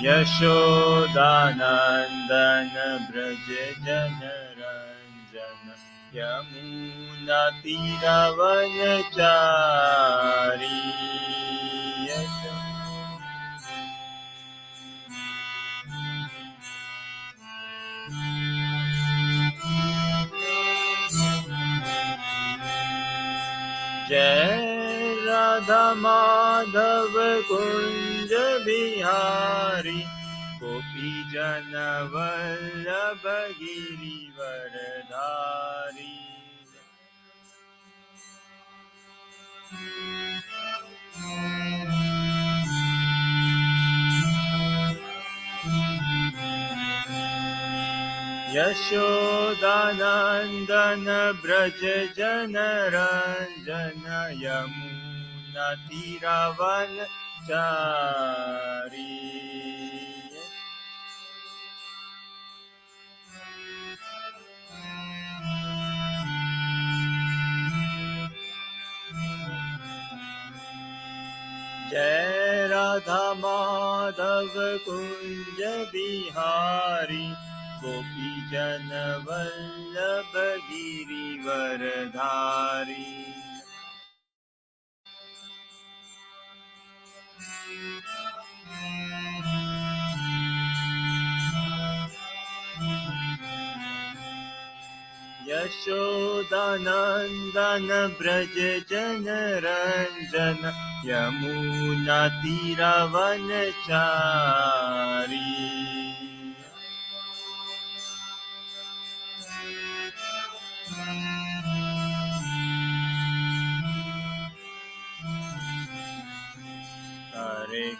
यशोदानन्दन व्रज जनरञ्जन यमुनातीरवनचारी जय राधा माधव कुंज बिहारी गोपी जन वल्लभ गिरिवरधारी यशोदानन्दन व्रज जनरञ्जन यमुनातीरवनचारी जय राधा माधव कुंज बिहारी गोपी जन Vallabh Girivardhari Yashodanandan Vraj जनरञ्जन यमुनातीरवनचारी Hare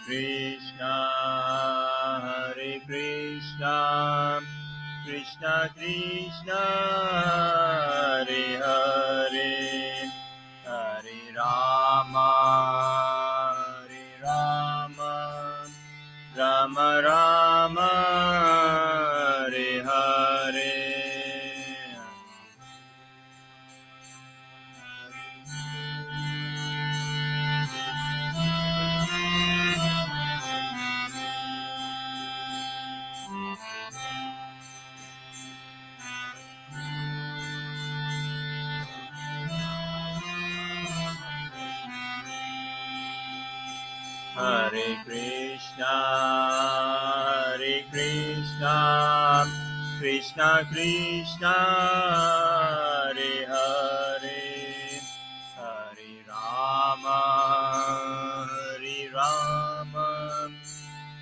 Krishna Krishna Krishna Hare Hare Hare Rama Rama Rama Hare Hare Hare Krishna Krishna Krishna Hare Hare Hare Rama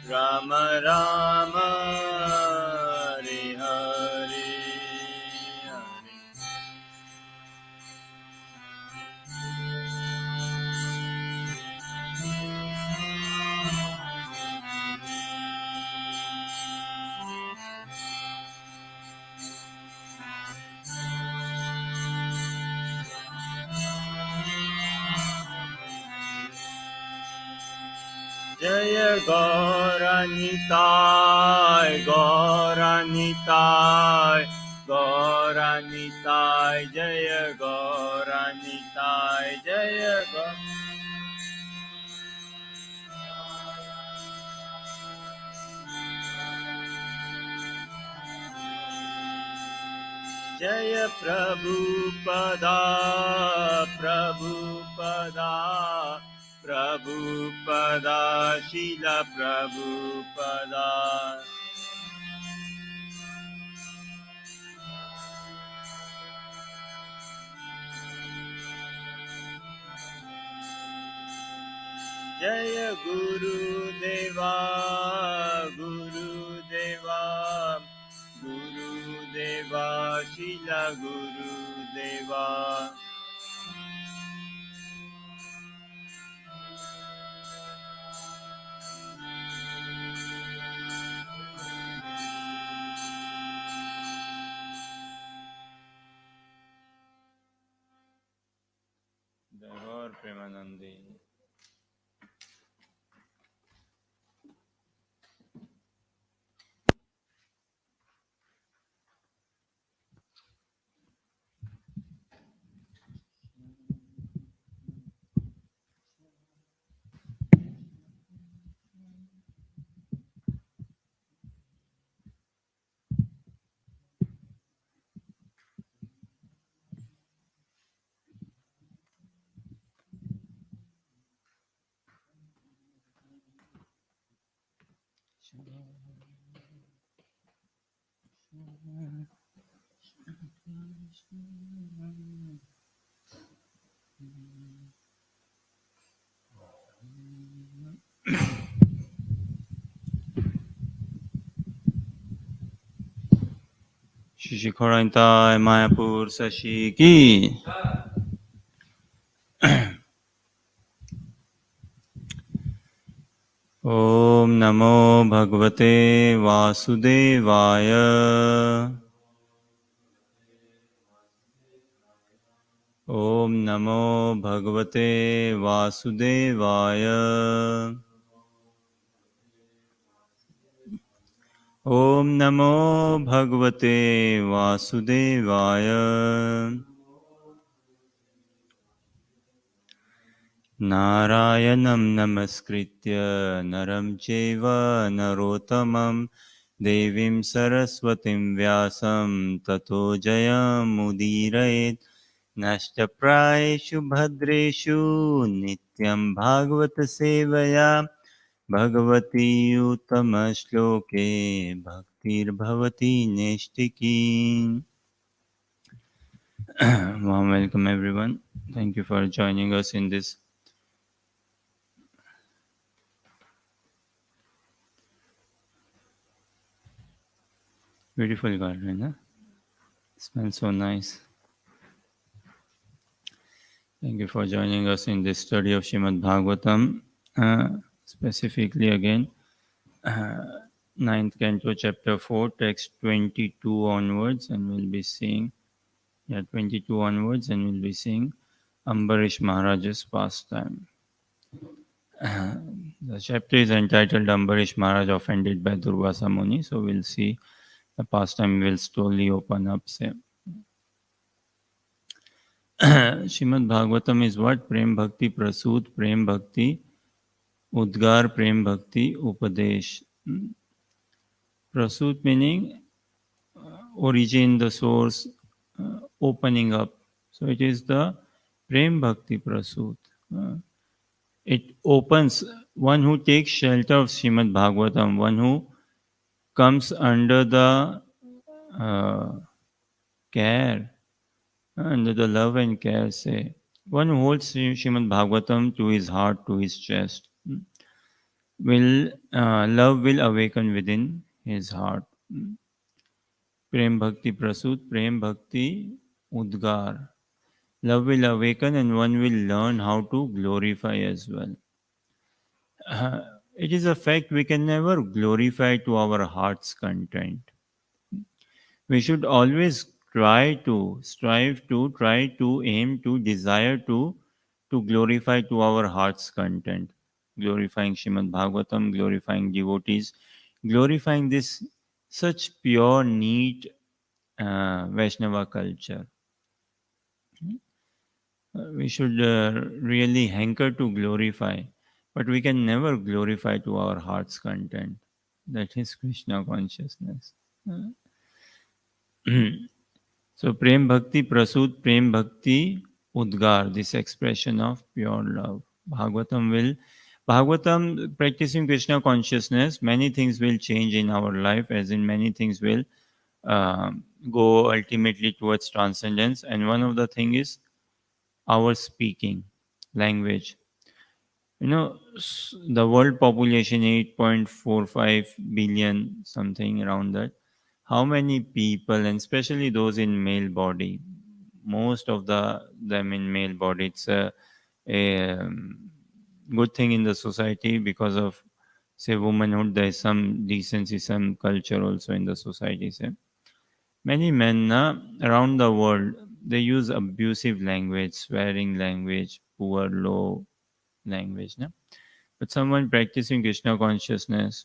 Rama Rama Hare Hare Jaya Gauranitai, Gauranitai, Gauranitai, Jaya Gauranitai, Jaya Jaya Prabhupada, Prabhupada, Prabhupada, Srila Prabhupada. Jaya Guru Deva, Guru Deva, Guru Deva, Srila Guru Deva. Devor Premanandi. Shishikorantai Mayapur Sashi Ki. Om Namo Bhagavate Vasudevaya. Om Namo Bhagavate Vasudevaya. Om Namo Bhagavate Vasudevaya. Narayanam Namaskritya Naram Cheva Narottamam Devim Saraswatim Vyasam Tato Jayam Udirayet Nashtaprayeshu Bhadreshu Nityam Bhagavata Sevaya Bhagavati Uttama Shloke Bhaktir Bhavati Neshtiki. Warm welcome everyone. Thank you for joining us in this beautiful garden. Huh? Smells so nice. Thank you for joining us in this study of Srimad Bhagavatam. Specifically again, 9th Canto, Chapter 4, text 22 onwards, and we'll be seeing, 22 onwards, and we'll be seeing Ambarish Maharaj's pastime. The chapter is entitled Ambarish Maharaj offended by Durvasa Muni, so we'll see the pastime will slowly open up. Say, Srimad Bhagavatam is what? Prem Bhakti Prasud, Prem Bhakti Udgar, Prem Bhakti Upadesh. Prasud meaning origin, the source, opening up. So it is the Prem Bhakti Prasud. It opens, one who takes shelter of Srimad Bhagavatam, one who comes under the care, under the love and care, say. One who holds Srimad Bhagavatam to his heart, to his chest, love will awaken within his heart. Prem Bhakti Prasud, Prem Bhakti Udgar. Love will awaken and one will learn how to glorify as well. It is a fact we can never glorify to our heart's content. We should always strive to, aim to, desire to glorify to our heart's content. Glorifying Srimad Bhagavatam, glorifying devotees, glorifying this such pure, neat Vaishnava culture. We should really hanker to glorify, but we can never glorify to our heart's content. That is Krishna consciousness. So Prem Bhakti Prasud, Prem Bhakti Udgar, this expression of pure love. Bhagavatam, practicing Krishna consciousness, many things will change in our life, as in many things will go ultimately towards transcendence. And one of the thing is our speaking language. The world population 8.45 billion, something around that. How many people, and especially those in male body, most of them in male body, it's a good thing in the society because of, say, womanhood. There is some decency, some culture also in the society. Say, many men around the world, they use abusive language, swearing language, poor, low language. But someone practicing Krishna consciousness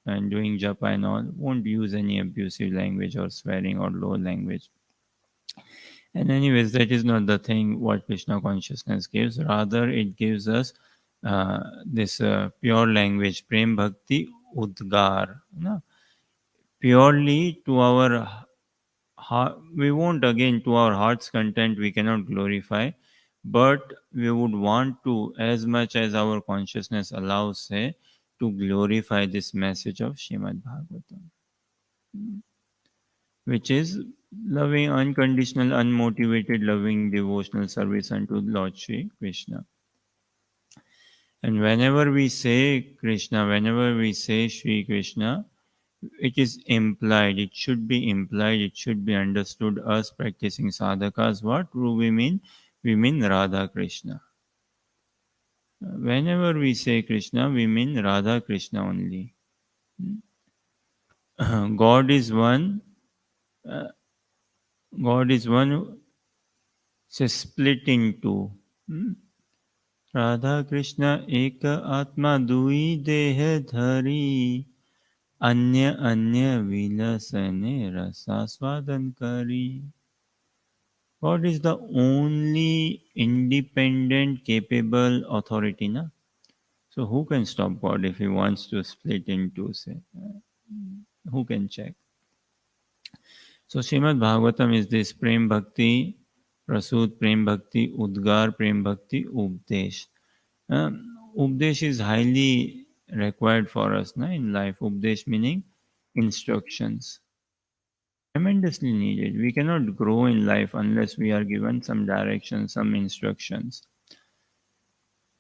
and doing japa and all won't use any abusive language or swearing or low language. And anyways, that is not the thing what Krishna consciousness gives. Rather, it gives us this pure language, Prem Bhakti Udgar. Purely to our heart, we won't again to our heart's content, we cannot glorify, but we would want to, as much as our consciousness allows, say, to glorify this message of Srimad Bhagavatam, which is loving, unconditional, unmotivated, loving, devotional service unto Lord Shri Krishna. And whenever we say Krishna, whenever we say Shri Krishna, it is implied, it should be implied, it should be understood us practicing sadhakas. What do we mean? We mean Radha Krishna. Whenever we say Krishna, we mean Radha Krishna only. God is one. God is one. So split in two. Radha Krishna Eka Atma Dui Deha Dhari Anya Anya Vilasane Rasa Swadan Kari. God is the only independent, capable authority. Na? So who can stop God if he wants to split into, say? Who can check? So Srimad Bhagavatam is this Prem Bhakti, Prasud Prem Bhakti, Udgar Prem Bhakti, Updesh. Updesh is highly required for us in life. Updesh meaning instructions. Tremendously needed. We cannot grow in life unless we are given some direction, some instructions.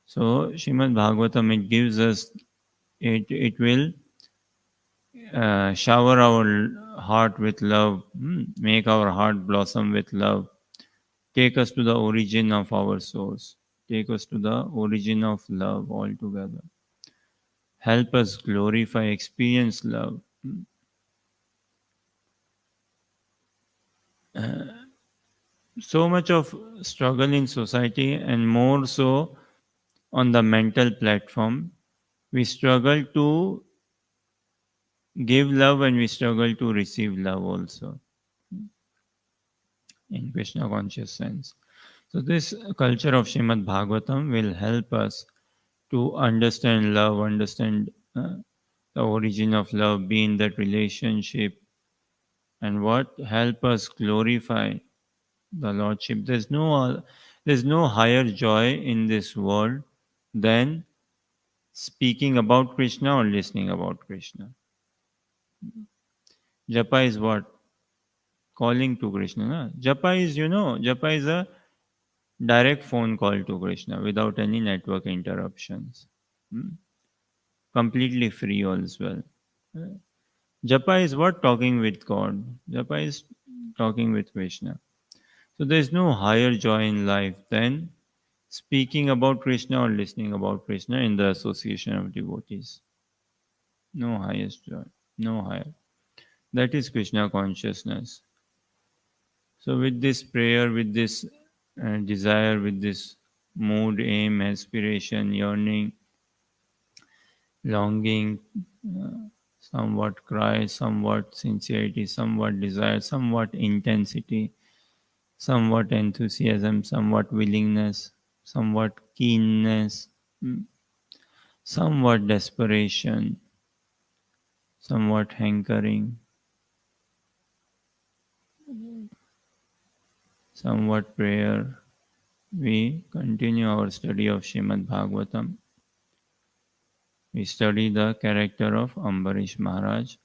So Srimad Bhagavatam, it gives us, it will shower our heart with love, make our heart blossom with love, take us to the origin of our source, take us to the origin of love altogether, help us glorify, experience love. So much of struggle in society, and more so on the mental platform. We struggle to give love and we struggle to receive love also in Krishna conscious sense. So this culture of Srimad Bhagavatam will help us to understand love, understand the origin of love, be in that relationship, and what help us glorify the Lordship. There's no higher joy in this world than speaking about Krishna or listening about Krishna. Japa is what? Calling to Krishna. Na? Japa is a direct phone call to Krishna without any network interruptions. Completely free as well. Japa is what? Talking with God. Japa is talking with Krishna. So there is no higher joy in life than speaking about Krishna or listening about Krishna in the association of devotees. No highest joy. No higher. That is Krishna consciousness. So with this prayer, with this desire, with this mood, aim, aspiration, yearning, longing, somewhat cry, somewhat sincerity, somewhat desire, somewhat intensity, somewhat enthusiasm, somewhat willingness, somewhat keenness, somewhat desperation, somewhat hankering, somewhat prayer. We continue our study of Srimad Bhagavatam. We study the character of Ambarish Maharaj.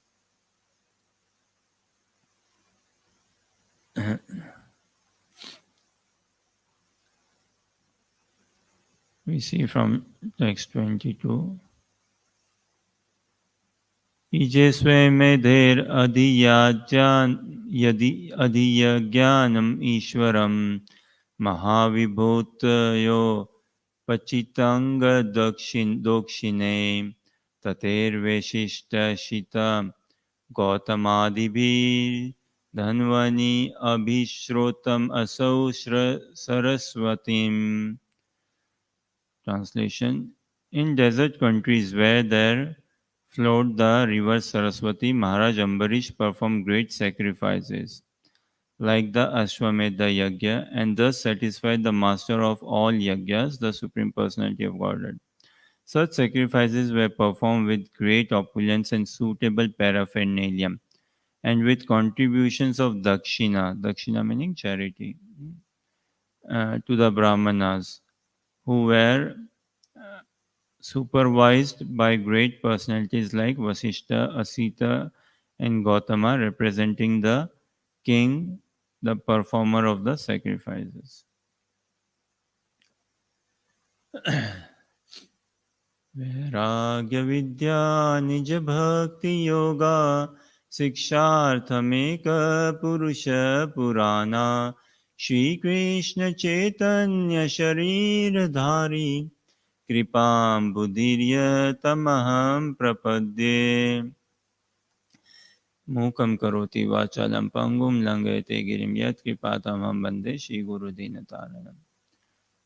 We see from text 22. Ije swemedher adiyajnanam ishwaram mahavibhutayo pachitanga dokshine tater veshishta shita gautamadibi dhanvani abhishrotam asau saraswatim. Translation: in desert countries where there flowed the river Saraswati, Maharaj Ambarish performed great sacrifices, like the Ashwamedha Yajna, and thus satisfied the master of all yajnas, the Supreme Personality of Godhead. Such sacrifices were performed with great opulence and suitable paraphernalia, and with contributions of dakshina meaning charity, to the Brahmanas, who were supervised by great personalities like Vasishta, Asita, and Gautama, representing the king, the performer of the sacrifices. वैराग्य विद्या निज भक्ति योगा शिक्षार्थमेक पुरुष पुराना श्री कृष्ण चैतन्य शरीर धारी कृपां बुधिर्य तमहं प्रपद्ये मूकं करोति वाचालं पंगुं लंघयते गिरिं यत्कृपातमहं वन्दे श्रीगुरुदीनतारिणम्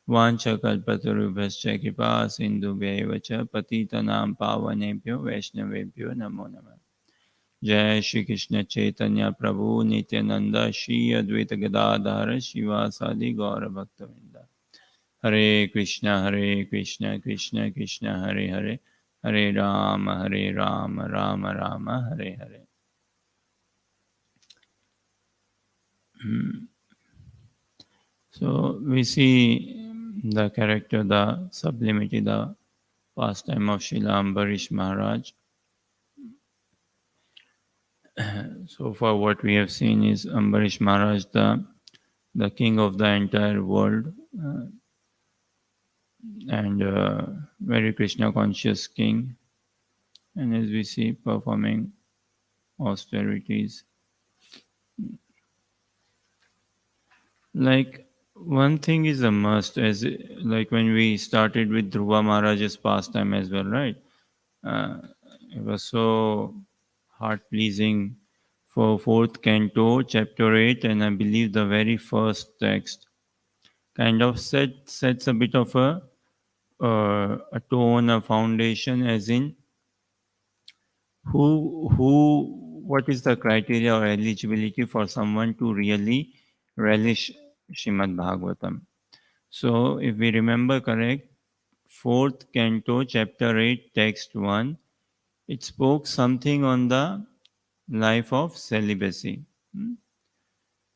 वाञ्छकल्पतरुभ्यश्च कृपा सिन्धुभ्यैव च पतितनां पावनेभ्यो वैष्णवेभ्यो नमो नमः। जय श्री कृष्ण चैतन्य प्रभु नित्यानंद श्री अद्वैत गदाधर शिवासादि गौर भक्तवृंद। हरे कृष्ण कृष्ण कृष्ण हरे हरे, हरे Ram Ram Ram Hare Hare. So we see the character, the sublimity, the pastime of Srila Ambarish Maharaj. So far what we have seen is Ambarish Maharaj, the king of the entire world, and very Krishna conscious king. And as we see, performing austerities. Like one thing is a must, as like when we started with Dhruva Maharaj's pastime as well, right? Uh, it was so heart pleasing for fourth canto, chapter 8, and I believe the very first text kind of sets a bit of a tone, a foundation, as in what is the criteria or eligibility for someone to really relish Srimad Bhagavatam. So, if we remember correct, fourth canto, chapter 8, text 1, it spoke something on the life of celibacy,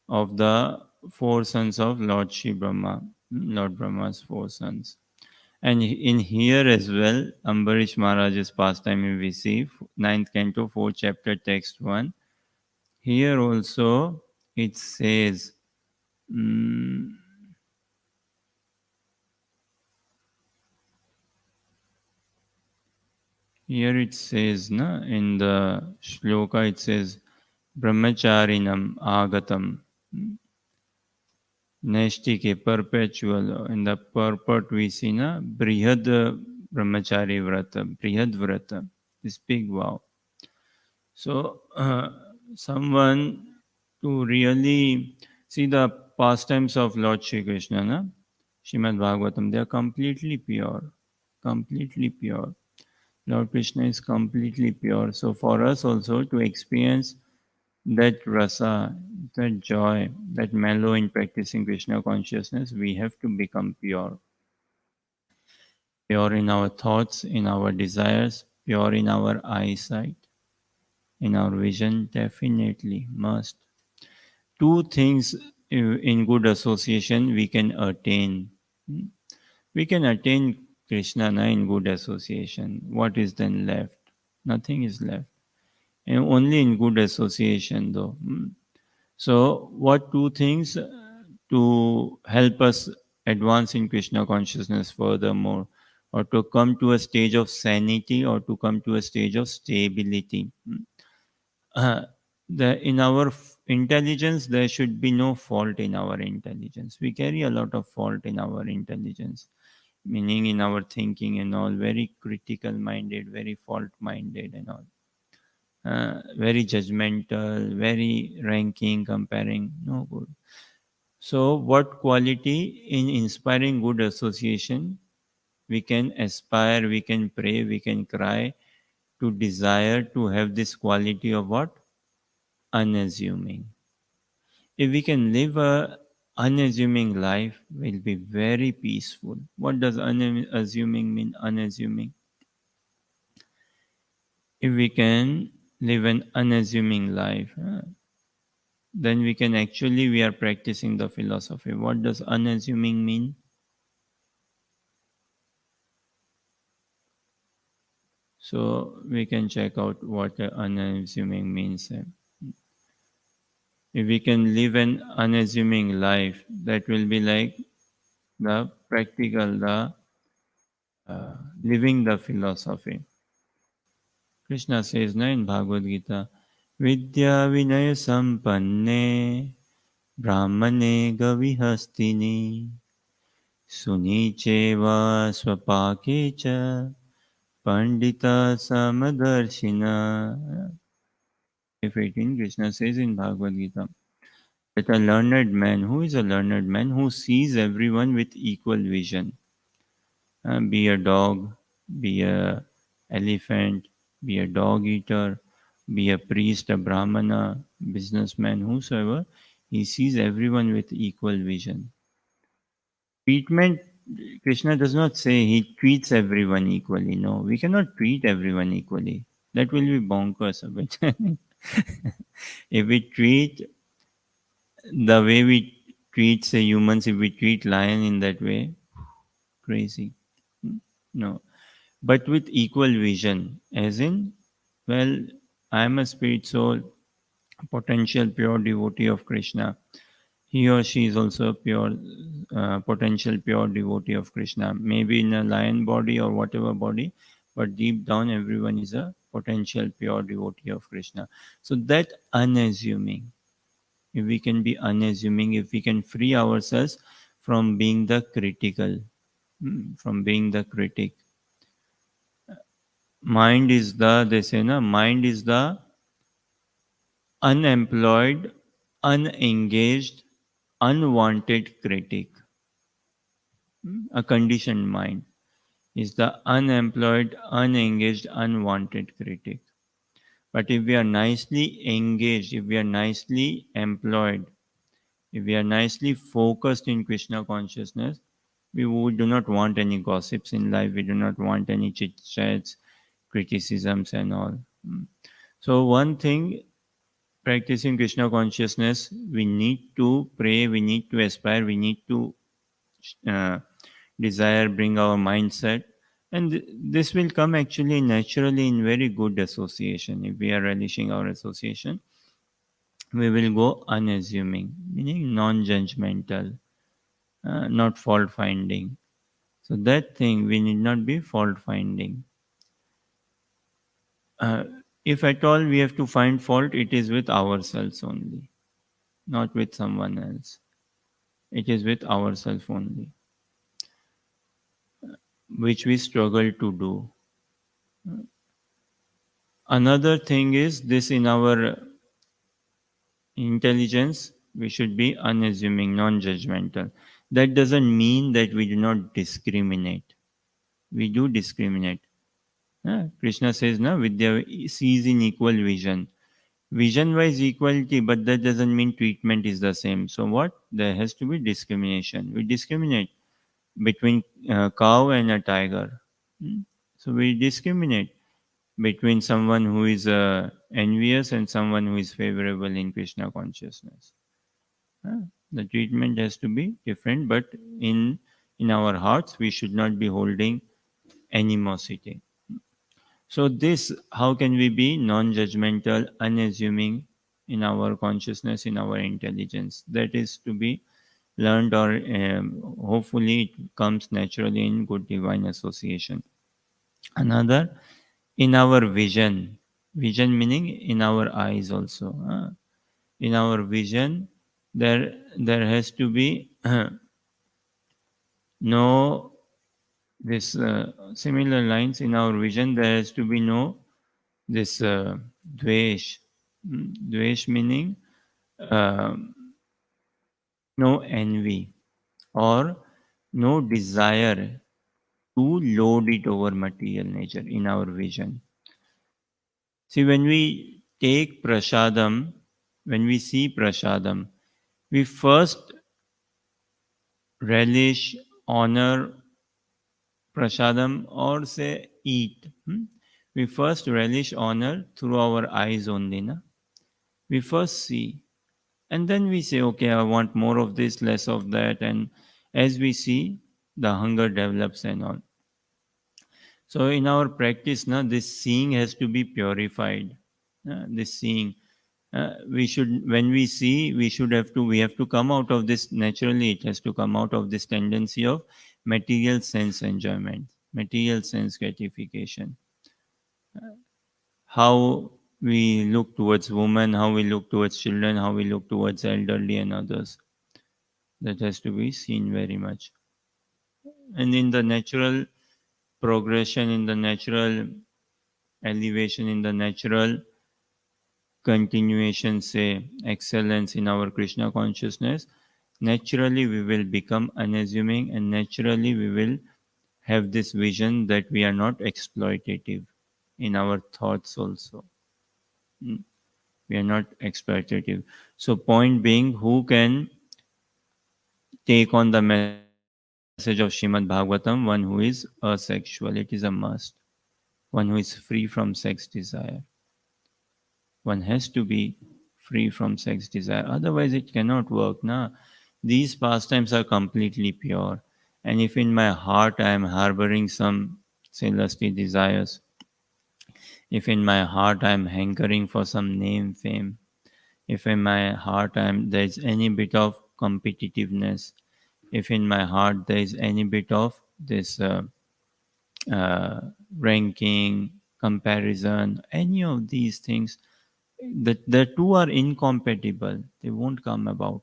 of the four sons of Lord Shiva Brahma, Lord Brahma's four sons. And in here as well, Ambarish Maharaj's pastime we see, ninth canto, 4th chapter, text 1. Here also it says, mm, here it says, na, in the shloka it says, Brahmacharinam Agatam. Naistike, perpetual. In the purport we see, na, Brihad Brahmachari Vrata, Brihad Vrata, this big vow. So, someone to really see the pastimes of Lord Shri Krishna, na? Srimad Bhagavatam, they are completely pure. Completely pure. Lord Krishna is completely pure. So, for us also to experience that rasa, that joy, that mellow in practicing Krishna consciousness, we have to become pure. Pure in our thoughts, in our desires, pure in our eyesight, in our vision, definitely must. Two things in good association we can attain. We can attain Krishna na, in good association. What is then left? Nothing is left. And only in good association though. So what two things to help us advance in Krishna consciousness furthermore, or to come to a stage of sanity, or to come to a stage of stability? uh, in our intelligence there should be no fault in our intelligence. We carry a lot of fault in our intelligence, meaning in our thinking and all, very critical minded, very fault minded and all, very judgmental, very ranking, comparing, no good. So what quality in inspiring good association we can aspire, we can pray, we can cry to desire to have this quality of what? Unassuming. If we can live a unassuming life, we'll be very peaceful. What does unassuming mean? Unassuming. If we can live an unassuming life, then we are practicing the philosophy. What does unassuming mean? So we can check out what unassuming means. If we can live an unassuming life, that will be like the practical, the living the philosophy. Krishna says na in Bhagavad Gita, Vidya Vinaya Sampanne Brahmane Gavihastini Sunicheva Swapakecha Pandita Samadarshina. If 18, Krishna says in Bhagavad Gita that a learned man, who is a learned man, who sees everyone with equal vision, be a dog, be a elephant, be a dog eater, be a priest, a brahmana, businessman, whosoever, he sees everyone with equal vision. Treatment, Krishna does not say he treats everyone equally. No, we cannot treat everyone equally. That will be bonkers a bit. If we treat the way we treat, say, humans, if we treat lion in that way, crazy. No. But with equal vision, as in, well, I am a spirit soul, potential pure devotee of Krishna. He or she is also a pure, potential pure devotee of Krishna, maybe in a lion body or whatever body, but deep down, everyone is a potential pure devotee of Krishna. So that unassuming, if we can be unassuming, if we can free ourselves from being the critical, from being the critic. Mind is the, they say, na, mind is the unemployed, unengaged, unwanted critic. A conditioned mind is the unemployed, unengaged, unwanted critic. But if we are nicely engaged, if we are nicely employed, if we are nicely focused in Krishna consciousness, we do not want any gossips in life, we do not want any chit chats, criticisms, and all. So, one thing, practicing Krishna consciousness, we need to pray, we need to aspire, we need to uh, desire, bring our mindset. And this will come actually naturally in very good association. If we are relishing our association, we will go unassuming, meaning non judgmental, not fault finding. So, that thing we need not be fault finding. Uh, if at all we have to find fault, it is with ourselves only, not with someone else. It is with ourselves only, which we struggle to do. Another thing is this: in our intelligence, we should be unassuming, non judgmental. That doesn't mean that we do not discriminate. We do discriminate. Krishna says, na, Vidya sees in equal vision. Vision wise equality, but that doesn't mean treatment is the same. So, what? There has to be discrimination. We discriminate between a cow and a tiger. Hmm? So, we discriminate between someone who is envious and someone who is favorable in Krishna consciousness. The treatment has to be different, but in our hearts we should not be holding animosity. So this, how can we be non-judgmental, unassuming in our consciousness, in our intelligence? That is to be learned, or hopefully it comes naturally in good divine association. Another, in our vision. Vision meaning in our eyes also. In our vision, there has to be no this similar lines. In our vision there has to be no this dvesh. Dvesh meaning uh, no envy or no desire to load it over material nature in our vision. See, when we take prasadam, when we see prasadam, we first relish, honor prasadam, or say eat. We first relish, honor through our eyes only. Na? We first see, and then we say, okay, I want more of this, less of that. And as we see, the hunger develops and all. So in our practice, now this seeing has to be purified. This seeing, we should, when we see, we have to come out of this naturally. It has to come out of this tendency of material sense enjoyment, material sense gratification. How we look towards women, how we look towards children, how we look towards elderly and others. That has to be seen very much. And in the natural progression, in the natural elevation, in the natural continuation, say, excellence in our Krishna consciousness, naturally we will become unassuming and naturally we will have this vision that we are not exploitative in our thoughts also. Mm, we are not exploitative. So, point being, who can take on the message of Srimad Bhagavatam? One who is asexual, it is a must. One who is free from sex desire. One has to be free from sex desire. Otherwise, it cannot work. Na? These pastimes are completely pure. And if in my heart I am harboring some, say, lusty desires, if in my heart I am hankering for some name, fame, if in my heart there is any bit of competitiveness, if in my heart there is any bit of this uh, ranking, comparison, any of these things, the two are incompatible. They won't come about.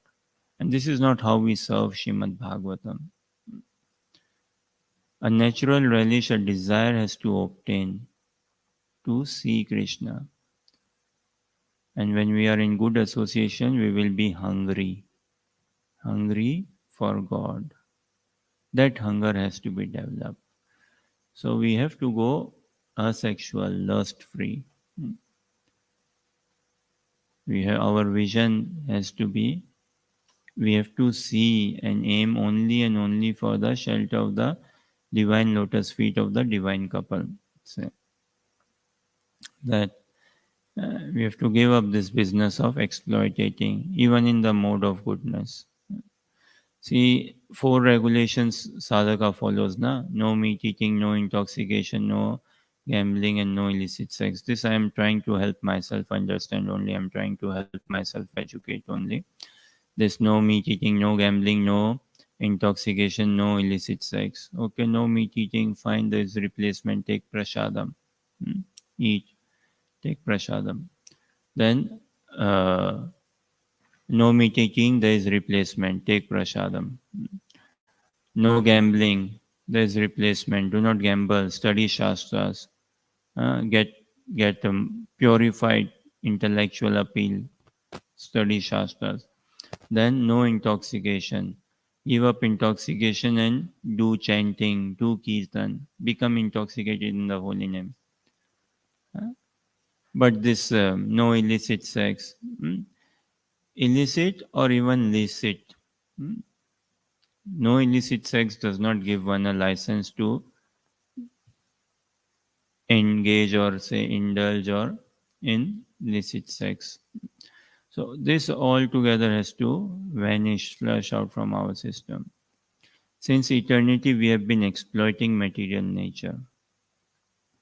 And this is not how we serve Srimad Bhagavatam. A natural relish, a desire has to obtain to see Krishna. And when we are in good association, we will be hungry, hungry for God. That hunger has to be developed. So we have to go asexual, lust free. Our vision has to be, we have to see and aim only and only for the shelter of the divine lotus feet of the divine couple. Say that we have to give up this business of exploiting, even in the mode of goodness. See, four regulations sadhaka follows, na? No meat eating, no intoxication, no gambling, and no illicit sex. This I am trying to help myself understand only. I am trying to help myself educate only. There's no meat eating, no gambling, no intoxication, no illicit sex. Okay, no meat eating, fine, there's replacement. Take prasadam. Hmm? Eat, take prasadam. Then, no meat eating, there is replacement. Take prasadam. No gambling, there is replacement. Do not gamble. Study shastras. Get purified intellectual appeal. Study shastras. Then no intoxication. Give up intoxication and do chanting, do kirtan. Become intoxicated in the holy name. But this no illicit sex, illicit or even licit. No illicit sex does not give one a license to engage or say indulge or in illicit sex. So this altogether has to vanish, flush out from our system. Since eternity, we have been exploiting material nature.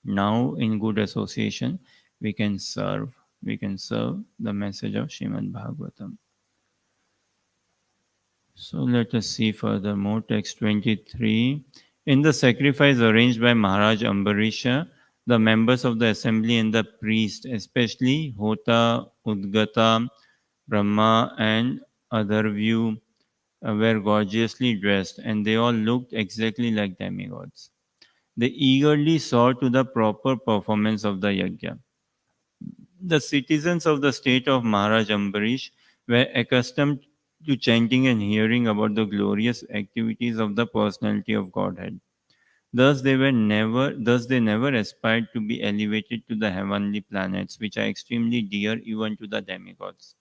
Now, in good association, we can serve. We can serve the message of Srimad Bhagavatam. So let us see furthermore. Text 23. In the sacrifice arranged by Maharaj Ambarisa, the members of the assembly and the priest, especially Hota, Udgata, Brahma, and Adharvyu, were gorgeously dressed, and they all looked exactly like demigods. They eagerly saw to the proper performance of the yajna. The citizens of the state of Maharaj Ambarish were accustomed to chanting and hearing about the glorious activities of the personality of Godhead. Thus they never aspired to be elevated to the heavenly planets, which are extremely dear even to the demigods.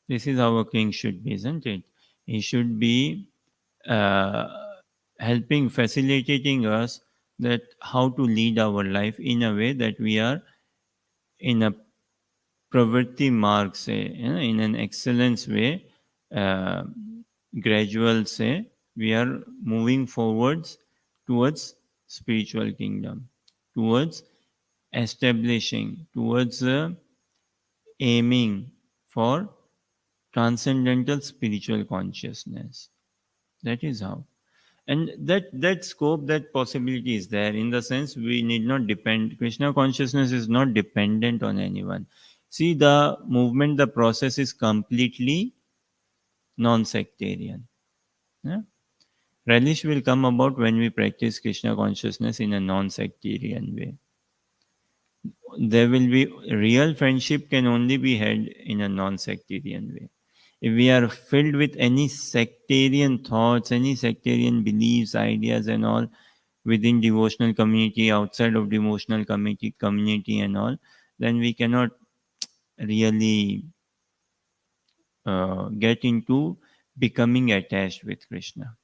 This is how a king should be, isn't it? He should be uh, helping, facilitating us that how to lead our life in a way that we are in a pravritti mark, say, in an excellence way, uh, gradual, say, we are moving forwards towards spiritual kingdom, towards establishing, towards aiming for transcendental spiritual consciousness. That is how. And that scope, that possibility is there, in the sense we need not depend. Krishna consciousness is not dependent on anyone. See, the movement, the process is completely non-sectarian. Yeah? Relish will come about when we practice Krishna consciousness in a non-sectarian way. There will be real friendship can only be had in a non-sectarian way. If we are filled with any sectarian thoughts, any sectarian beliefs, ideas and all, within devotional community, outside of devotional community and all, then we cannot really get into becoming attached with Krishna.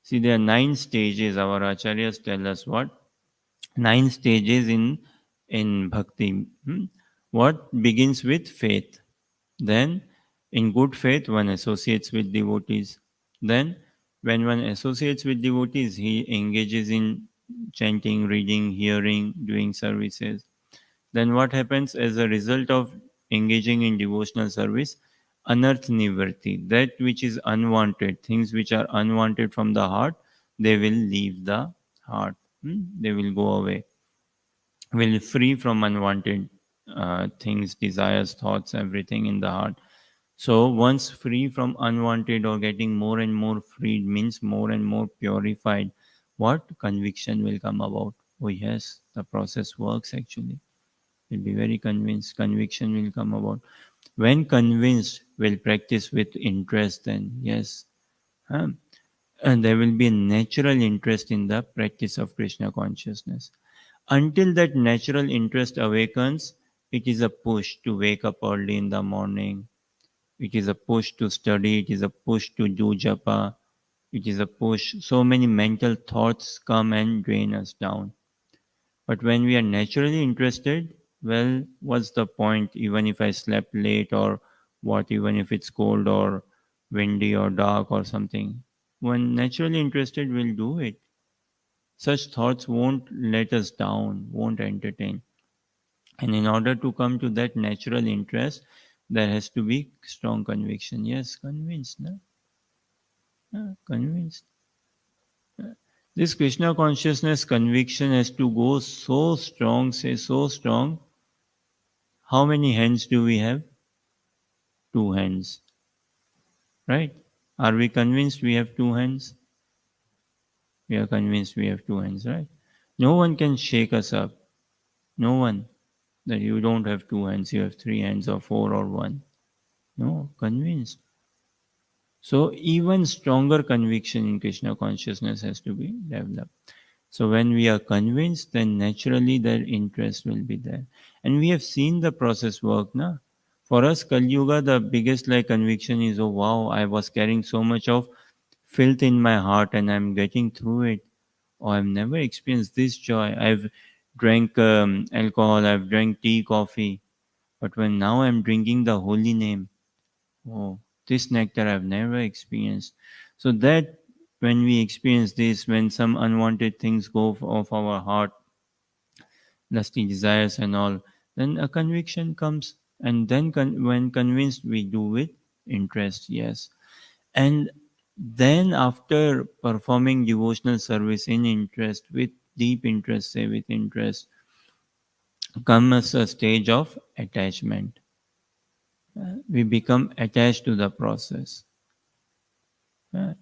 See, there are 9 stages. Our acharyas tell us what 9 stages in bhakti. What begins with faith. Then, in good faith, one associates with devotees. Then, when one associates with devotees, he engages in chanting, reading, hearing, doing services. Then, what happens as a result of engaging in devotional service? Anarth nivrti, that which is unwanted, things which are unwanted from the heart, they will leave the heart. They will go away. Will free from unwanted things, desires, thoughts, everything in the heart. So once free from unwanted or getting more and more freed means more and more purified, what conviction will come about? Oh yes, the process works actually. You'll be very convinced. Conviction will come about. When convinced, will practice with interest then. Yes. Huh? And there will be a natural interest in the practice of Krishna consciousness. Until that natural interest awakens, it is a push to wake up early in the morning. It is a push to study. It is a push to do japa. It is a push. So many mental thoughts come and drain us down. But when we are naturally interested, well, what's the point? Even if I slept late or what, even if it's cold or windy or dark or something. When naturally interested, we'll do it. Such thoughts won't let us down, won't entertain. And in order to come to that natural interest, there has to be strong conviction. Yes, convinced. No? Convinced. This Krishna consciousness conviction has to go so strong, say so strong. How many hands do we have? 2 hands. Right? Are we convinced we have 2 hands? We are convinced we have 2 hands, right? No one can shake us up. No one. That you don't have 2 hands, you have 3 hands or 4 or 1. No, convinced. So even stronger conviction in Krishna consciousness has to be developed. So when we are convinced, then naturally their interest will be there. And we have seen the process work, na? For us, Kali Yuga, the biggest like conviction is, oh wow, I was carrying so much of filth in my heart and I'm getting through it. Oh, I've never experienced this joy. I've drank alcohol, I've drank tea, coffee. But when now I'm drinking the holy name, oh, this nectar I've never experienced. So that when we experience this, when some unwanted things go off our heart, lusty desires and all, then a conviction comes. And then when convinced, we do with interest, yes. And then after performing devotional service in interest, with deep interest, say with interest, comes a stage of attachment. We become attached to the process. Uh,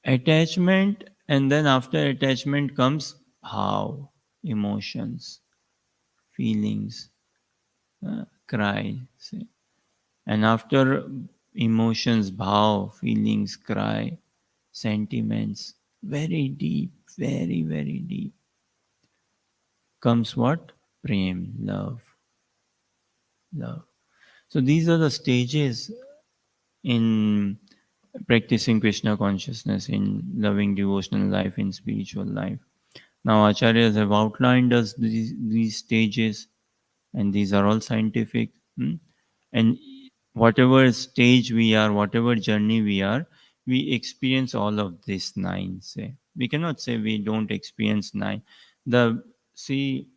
Attachment, and then after attachment comes bhav, emotions, feelings, cry. See. And after emotions, bhav, feelings, cry, sentiments, very deep, very, very deep, comes what? Prem, love, love. So these are the stages in practicing Krishna consciousness, in loving devotional life, in spiritual life. Now, acharyas have outlined us these stages, and these are all scientific. And whatever stage we are, whatever journey we are, we experience all of these 9. Say, We cannot say we don't experience nine. The see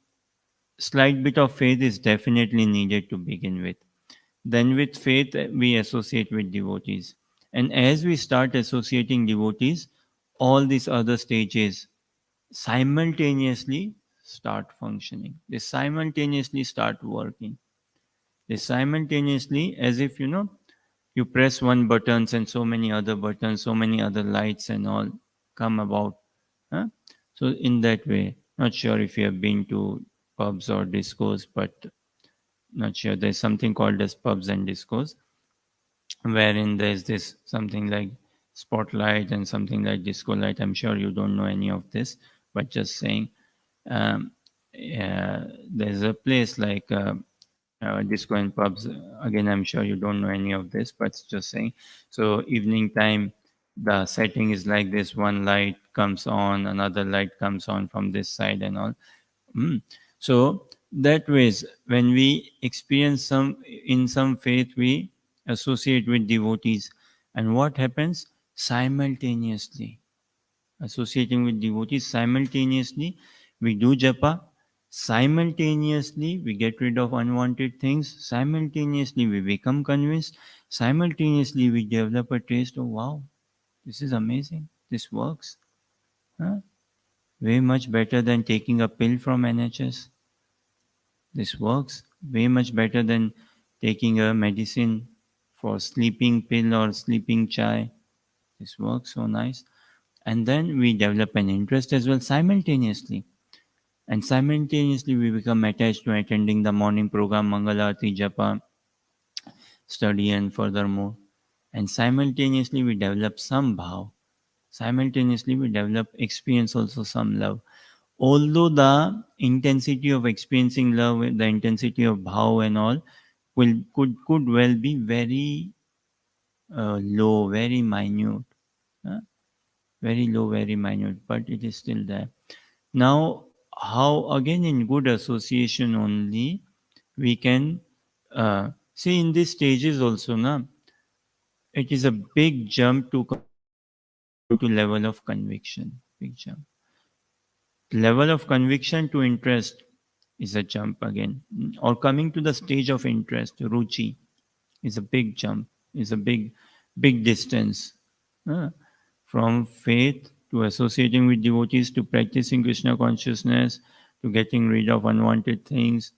slight bit of faith is definitely needed to begin with. Then with faith we associate with devotees. And as we start associating devotees, all these other stages simultaneously start functioning. They simultaneously start working. They simultaneously, as if you press one buttons and so many other buttons, so many other lights and all come about. Huh? So in that way, not sure if you have been to pubs or discos, but not sure. There's something called as pubs and discos, wherein there's this something like spotlight and something like disco light. I'm sure you don't know any of this, but just saying, um, yeah, there's a place like disco and pubs. Again, I'm sure you don't know any of this, but just saying. So evening time, the setting is like this: one light comes on, another light comes on from this side, and all. Mm. So that ways, when we experience some faith, we associate with devotees, and what happens simultaneously? Associating with devotees simultaneously, we do japa. Simultaneously, we get rid of unwanted things. Simultaneously, we become convinced. Simultaneously, we develop a taste. Oh wow, this is amazing. This works. Huh? Way much better than taking a pill from NHS. This works way much better than taking a medicine for sleeping pill or sleeping chai. This works so nice. And then we develop an interest as well simultaneously. And simultaneously we become attached to attending the morning program, Mangalarti, Japa, study and furthermore. And simultaneously we develop some bhav. Simultaneously we develop experience also some love. Although the intensity of experiencing love, the intensity of bhav and all could well be very low, very minute, huh? Very low, very minute, but it is still there. Now, how again in good association only we can see in these stages also, na, it is a big jump to come to level of conviction. Big jump. Level of conviction to interest is a jump again. Or coming to the stage of interest, ruchi, is a big jump, is a big distance. Uh, from faith to associating with devotees to practicing Krishna consciousness to getting rid of unwanted things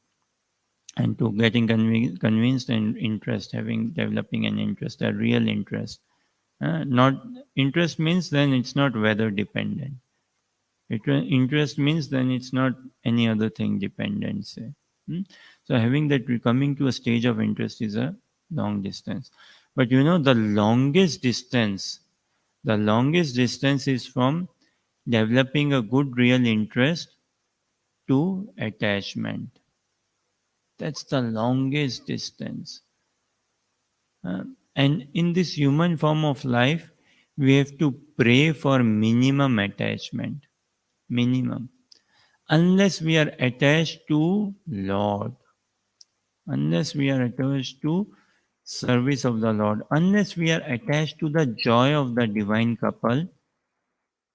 and to getting convinced and interest, having developing an interest, a real interest. Not interest means then it's not weather dependent. Interest means then it's not any other thing dependent, say. Hmm? So having that coming to a stage of interest is a long distance. But the longest distance is from developing a good real interest to attachment. That's the longest distance. And in this human form of life, we have to pray for minimum attachment. Minimum. Unless we are attached to Lord, unless we are attached to service of the Lord, unless we are attached to the joy of the divine couple,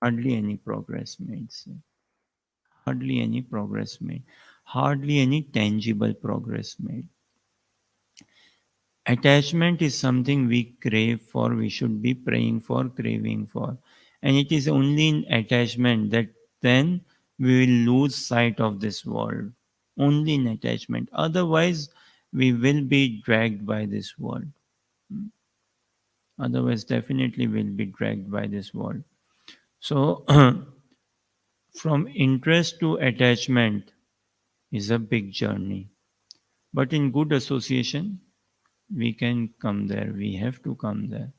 hardly any progress made. Say. Hardly any progress made. Hardly any tangible progress made. Attachment is something we crave for, we should be praying for, craving for. And it is only in attachment that then we will lose sight of this world. Only in attachment. Otherwise, we will be dragged by this world. Otherwise, definitely will be dragged by this world. So, from interest to attachment is a big journey. But in good association, we can come there. We have to come there.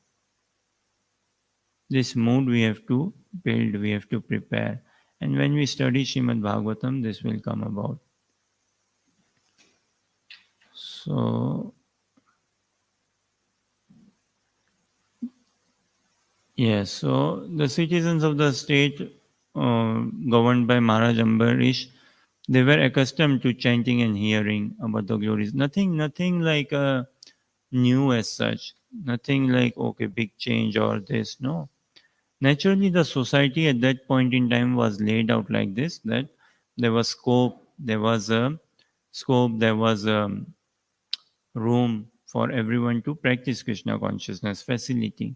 This mood we have to build, we have to prepare. And when we study Srimad Bhagavatam, this will come about. So, yes, so the citizens of the state governed by Maharaj Ambarish, they were accustomed to chanting and hearing about the glories. Nothing like new as such. Nothing like, okay, big change or this. No. Naturally, the society at that point in time was laid out like this, that there was scope, there was a room for everyone to practice Krishna consciousness, facility.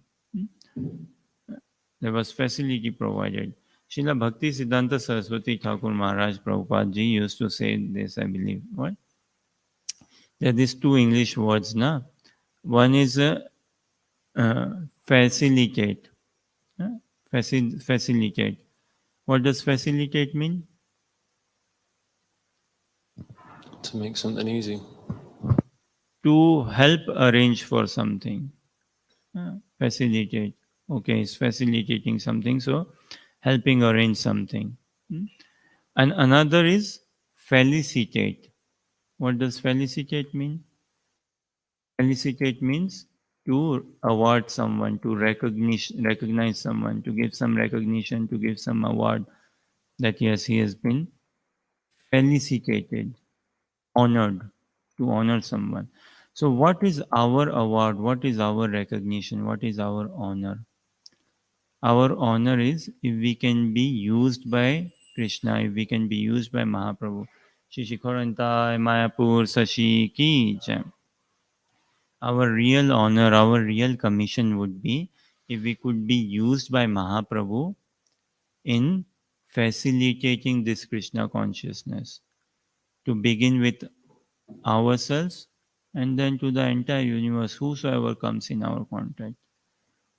There was facility provided. Srila Bhakti Siddhanta Saraswati Thakur Maharaj Prabhupada ji used to say this, I believe. What? There are these two English words, na? One is facilitate. uh, Facilitate. What does facilitate mean? To make something easy. To help arrange for something. Facilitate. Okay, it's facilitating something, so helping arrange something. Hmm? And another is felicitate. What does felicitate mean? Felicitate means to award someone, to recognize someone, to give some recognition, to give some award that yes, he has been felicitated, honored, to honor someone. So, what is our award? What is our recognition? What is our honor? Our honor is if we can be used by Krishna, if we can be used by Mahaprabhu. Shri Shikharantai Mayapur Sashi Ki Jai. Our real honor, our real commission would be if we could be used by Mahaprabhu in facilitating this Krishna consciousness. To begin with ourselves and then to the entire universe, whosoever comes in our contact.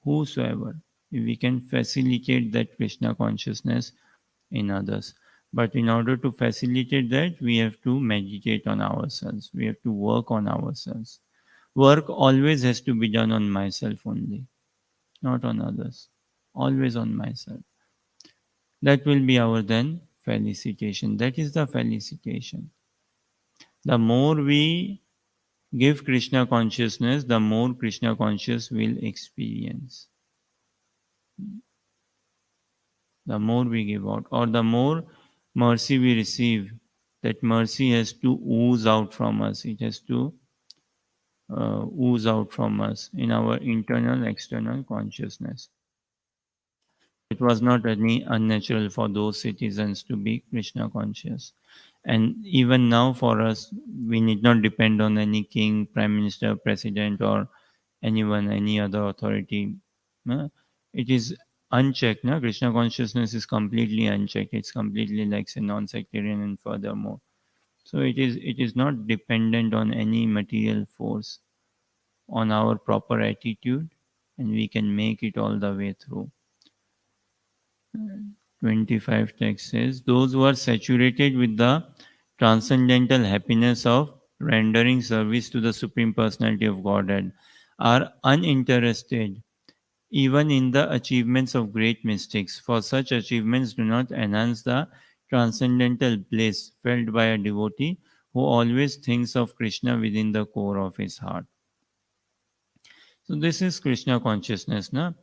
Whosoever, if we can facilitate that Krishna consciousness in others. But in order to facilitate that, we have to meditate on ourselves. We have to work on ourselves. Work always has to be done on myself only, not on others. Always on myself. That will be our then felicitation. That is the felicitation. The more we give Krishna consciousness, the more Krishna conscious will experience. The more we give out, or the more mercy we receive, that mercy has to ooze out from us. It has to ooze out from us in our internal, external consciousness. It was not any unnatural for those citizens to be Krishna conscious. And even now, for us, we need not depend on any king, prime minister, president, or anyone, any other authority. No? It is unchecked. No? Krishna consciousness is completely unchecked. It's completely like say non-sectarian and furthermore. So it is not dependent on any material force, on our proper attitude, and we can make it all the way through. 25 text says, those who are saturated with the transcendental happiness of rendering service to the Supreme Personality of Godhead are uninterested even in the achievements of great mystics, for such achievements do not enhance the transcendental bliss felt by a devotee who always thinks of Krishna within the core of his heart. So this is Krishna consciousness, na?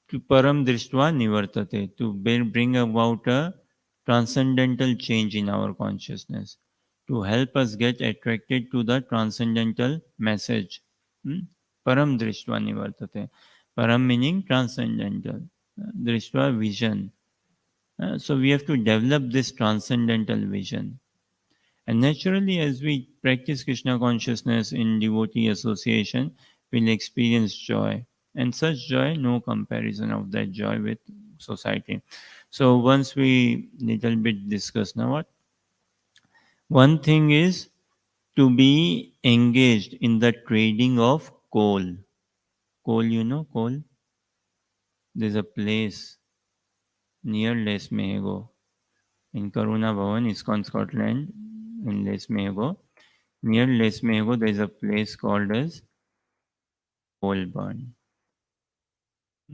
To param drishtva nivartate, to bring about a transcendental change in our consciousness, to help us get attracted to the transcendental message. Param drishtva nivartate. Param meaning transcendental. Drishtva vision. So we have to develop this transcendental vision. And naturally, as we practice Krishna consciousness in devotee association, we'll experience joy. And such joy, no comparison of that joy with society. So once we little bit discuss now what? One thing is to be engaged in the trading of coal. Coal, you know, coal? There's a place near Les Mehego in Karuna Bhavan, ISKCON, Scotland, in Les Mehego. Near Les Mehego, there is a place called as Coalburn.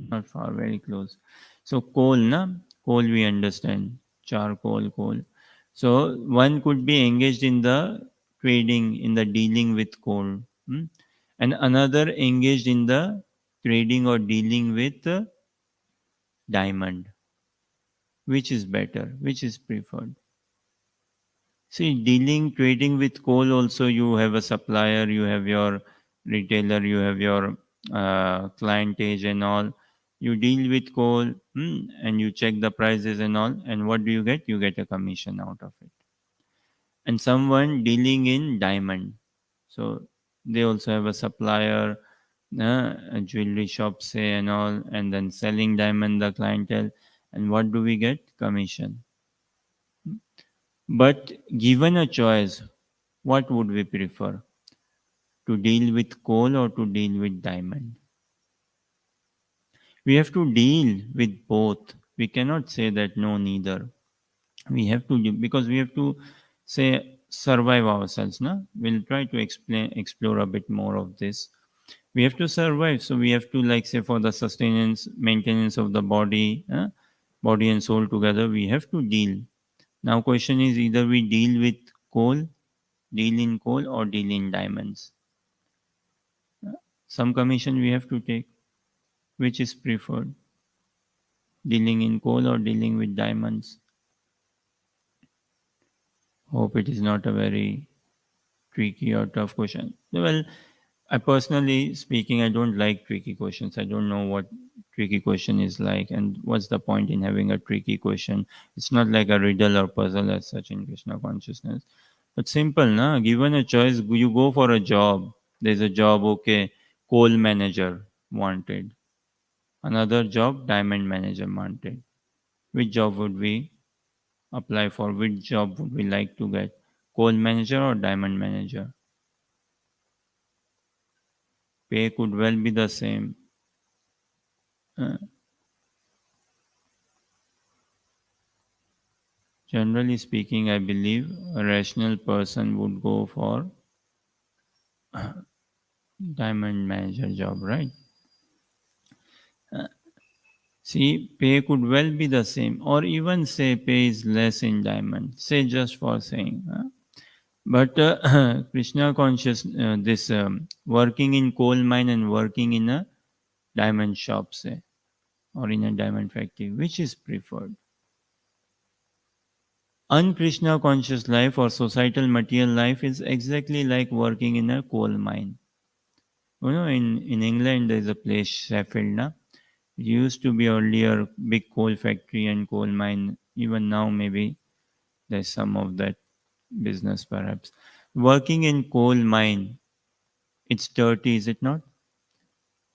Not far, very close. So coal, na? Coal we understand. Charcoal, coal. So one could be engaged in the trading, in the dealing with coal. And another engaged in the trading or dealing with diamond. Which is better? Which is preferred? See, trading with coal also, you have a supplier, you have your retailer, you have your clientage and all. You deal with coal, and you check the prices and all, and what do you get? You get a commission out of it. And someone dealing in diamond, so they also have a supplier, a jewelry shop say and all, and then selling diamond the clientele, and what do we get? Commission. But given a choice, what would we prefer? To deal with coal or to deal with diamond? We have to deal with both. We cannot say that no, neither. We have to because we have to say survive ourselves. No, we'll try to explore a bit more of this. We have to survive, so we have to, like, say, for the sustenance, maintenance of the body, body and soul together, we have to deal. Now question is, either we deal with coal, deal in coal, or deal in diamonds. Some commission we have to take. Which is preferred, dealing in coal or dealing with diamonds? Hope it is not a very tricky or tough question. Well, I personally speaking, I don't like tricky questions. I don't know what tricky question is like, and what's the point in having a tricky question? It's not like a riddle or puzzle as such in Krishna consciousness. But simple, na? Given a choice, you go for a job. There's a job, okay, coal manager wanted. Another job, diamond manager wanted. Which job would we apply for? Which job would we like to get? Coal manager or diamond manager? Pay could well be the same. Uh, Generally speaking, I believe a rational person would go for diamond manager job, right? See, pay could well be the same, or even say pay is less in diamond. Say just for saying. But Krishna conscious, this working in coal mine and working in a diamond shop, say, or in a diamond factory, which is preferred? Un-Krishna conscious life or societal material life is exactly like working in a coal mine. You know, in England, there's a place, Sheffield. Na? It used to be earlier big coal factory and coal mine. Even now, maybe there's some of that business, perhaps. Working in coal mine, it's dirty, is it not?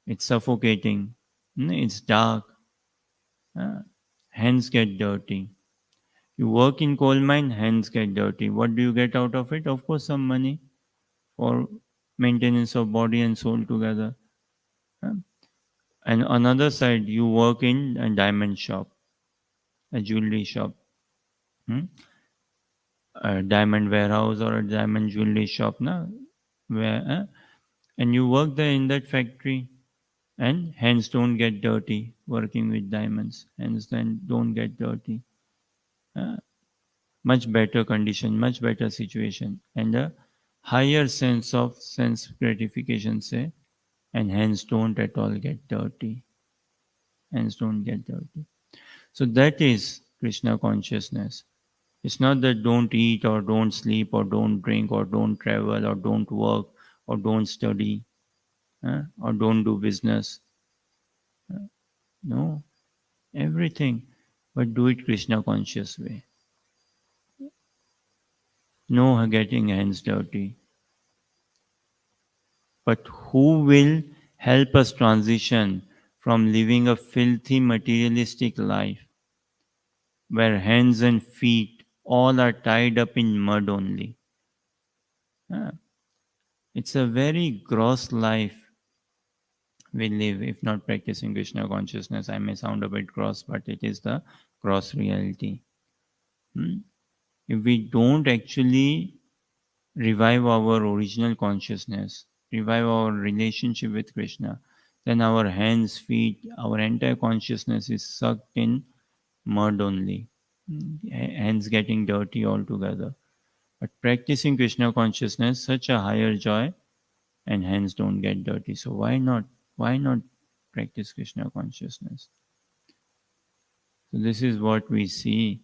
It's suffocating. It's dark. uh, Hands get dirty. You work in coal mine, hands get dirty. What do you get out of it? Of course, some money for maintenance of body and soul together. Uh, And another side, you work in a diamond shop, a jewelry shop, hmm? A diamond warehouse or a diamond jewelry shop, na? Where, and you work there in that factory, and hands don't get dirty working with diamonds. Hands then don't get dirty. Uh, Much better condition, much better situation, and a higher sense of sense gratification, say, and hands don't at all get dirty. Hands don't get dirty. So that is Krishna consciousness. It's not that don't eat or don't sleep or don't drink or don't travel or don't work or don't study, or don't do business. No, everything, but do it Krishna conscious way. No getting hands dirty. But who will help us transition from living a filthy materialistic life where hands and feet all are tied up in mud only? Ah, it's a very gross life we live if not practicing Krishna consciousness. I may sound a bit gross, but it is the gross reality. Hmm? If we don't actually revive our original consciousness, revive our relationship with Krishna, then our hands, feet, our entire consciousness is sucked in mud only. Hands getting dirty altogether. But practicing Krishna consciousness, such a higher joy, and hands don't get dirty. So why not? Why not practice Krishna consciousness? So this is what we see,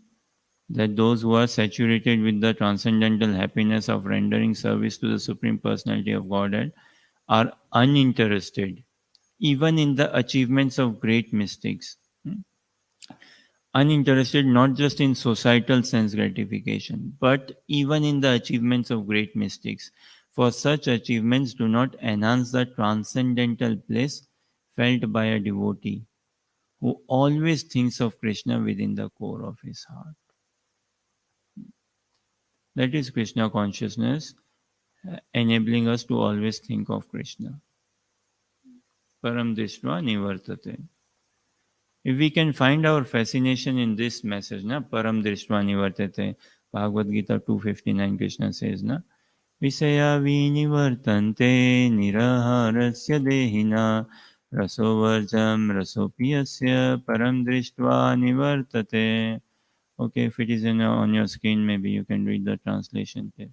that those who are saturated with the transcendental happiness of rendering service to the Supreme Personality of Godhead are uninterested even in the achievements of great mystics. Uninterested not just in societal sense gratification, but even in the achievements of great mystics. For such achievements do not enhance the transcendental bliss felt by a devotee who always thinks of Krishna within the core of his heart. That is Krishna consciousness, enabling us to always think of Krishna. Param Drishtva Nivartate. If we can find our fascination in this message, na Param Drishtva Nivartate, Bhagavad Gita 259, Krishna says, na Visaya Vinivartante Niraharasya Dehina Rasovarjam Rasopiyasya Param Drishtva Nivartate. Okay, if it is on your screen, maybe you can read the translation there.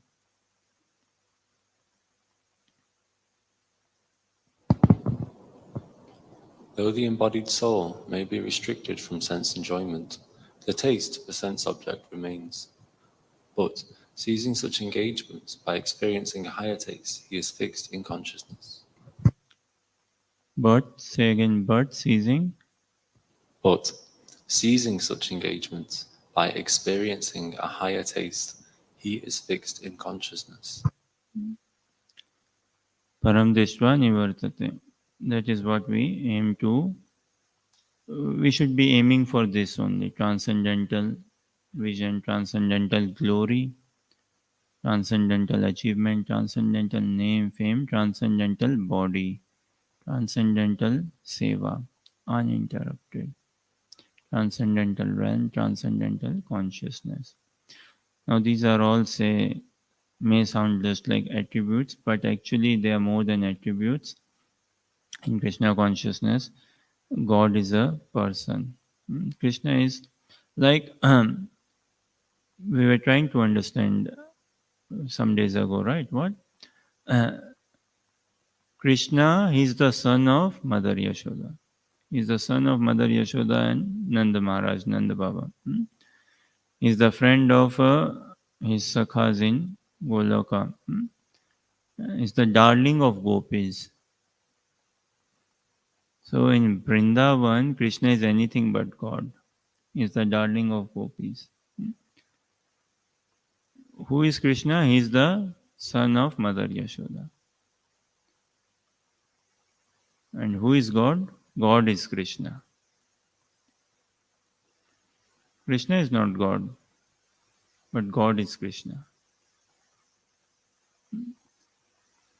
Though the embodied soul may be restricted from sense enjoyment, the taste of a sense object remains. But, seizing such engagements by experiencing a higher taste, he is fixed in consciousness. But, say again, but seizing. But, seizing such engagements by experiencing a higher taste, he is fixed in consciousness. Param Drishtva Nivartate. That is what we aim to. We should be aiming for this only, transcendental vision, transcendental glory, transcendental achievement, transcendental name, fame, transcendental body, transcendental seva, uninterrupted, transcendental realm, transcendental consciousness. Now, these are all, say, may sound just like attributes, but actually they are more than attributes. In Krishna consciousness, God is a person. Krishna is like we were trying to understand some days ago, right? What? Krishna, he is the son of Mother Yashoda. He is the son of Mother Yashoda and Nanda Maharaj, Nanda Baba. He is the friend of his sakhas in Goloka. He is the darling of gopis. So in Vrindavan, Krishna is anything but God. He is the darling of gopis. Who is Krishna? He is the son of Mother Yashoda. And who is God? God is Krishna. Krishna is not God, but God is Krishna.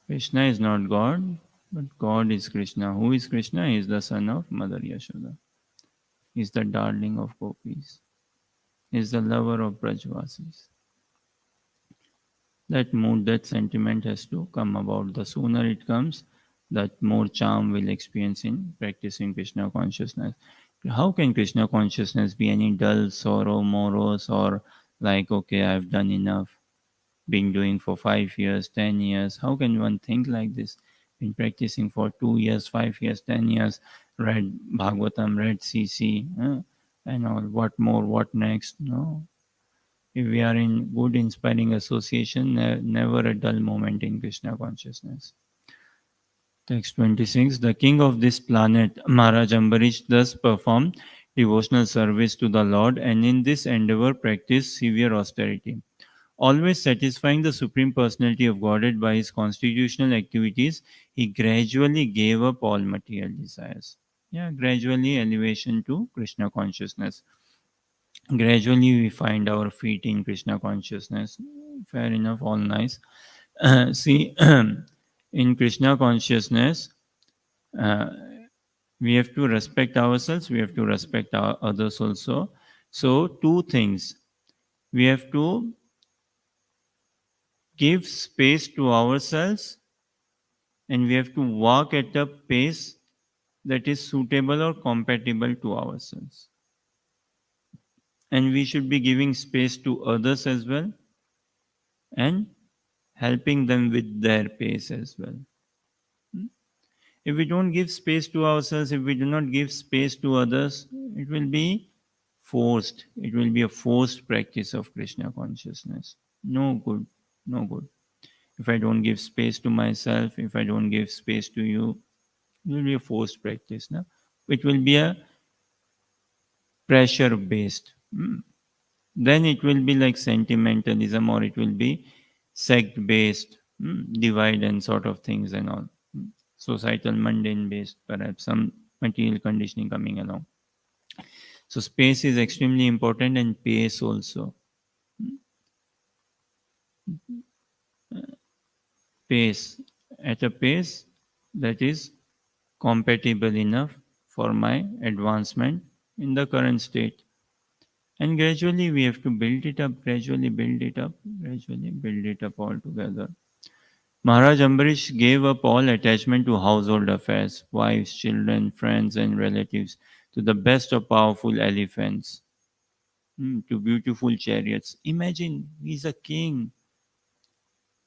Krishna is not God, but God is Krishna. Who is Krishna? He is the son of Mother Yashoda. He is the darling of gopis. He is the lover of Brajvasis. That mood, that sentiment has to come about. The sooner it comes, that more charm we'll experience in practicing Krishna consciousness. How can Krishna consciousness be any dull, sorrow, morose, or like, okay, I've done enough, been doing for 5 years, 10 years? How can one think like this? Been practicing for 2 years, 5 years, 10 years, read Bhagavatam, read CC, and all. What more, what next? No. If we are in good, inspiring association, never a dull moment in Krishna consciousness. Text 26. The king of this planet, Maharaj Ambarish, thus performed devotional service to the Lord and in this endeavor practiced severe austerity. Always satisfying the Supreme Personality of Godhead by his constitutional activities, he gradually gave up all material desires. Yeah, gradually elevation to Krishna consciousness. Gradually we find our feet in Krishna consciousness. Fair enough, all nice. See, in Krishna consciousness, uh, we have to respect ourselves, we have to respect our others also. So, two things. We have to give space to ourselves and we have to walk at a pace that is suitable or compatible to ourselves. And we should be giving space to others as well and helping them with their pace as well. If we don't give space to ourselves, if we do not give space to others, it will be forced. It will be a forced practice of Krishna consciousness. No good, no good. If I don't give space to myself, if I don't give space to you, It will be a forced practice. No? It will be a pressure based. Then it will be like sentimentalism, or it will be sect based, divide and sort of things and all. Societal mundane based, perhaps some material conditioning coming along. So space is extremely important, and pace also. Pace, at a pace that is compatible enough for my advancement in the current state. And gradually we have to build it up, gradually build it up, gradually build it up altogether. Maharaj Ambarish gave up all attachment to household affairs, wives, children, friends, and relatives, to the best of powerful elephants, to beautiful chariots. Imagine, he's a king,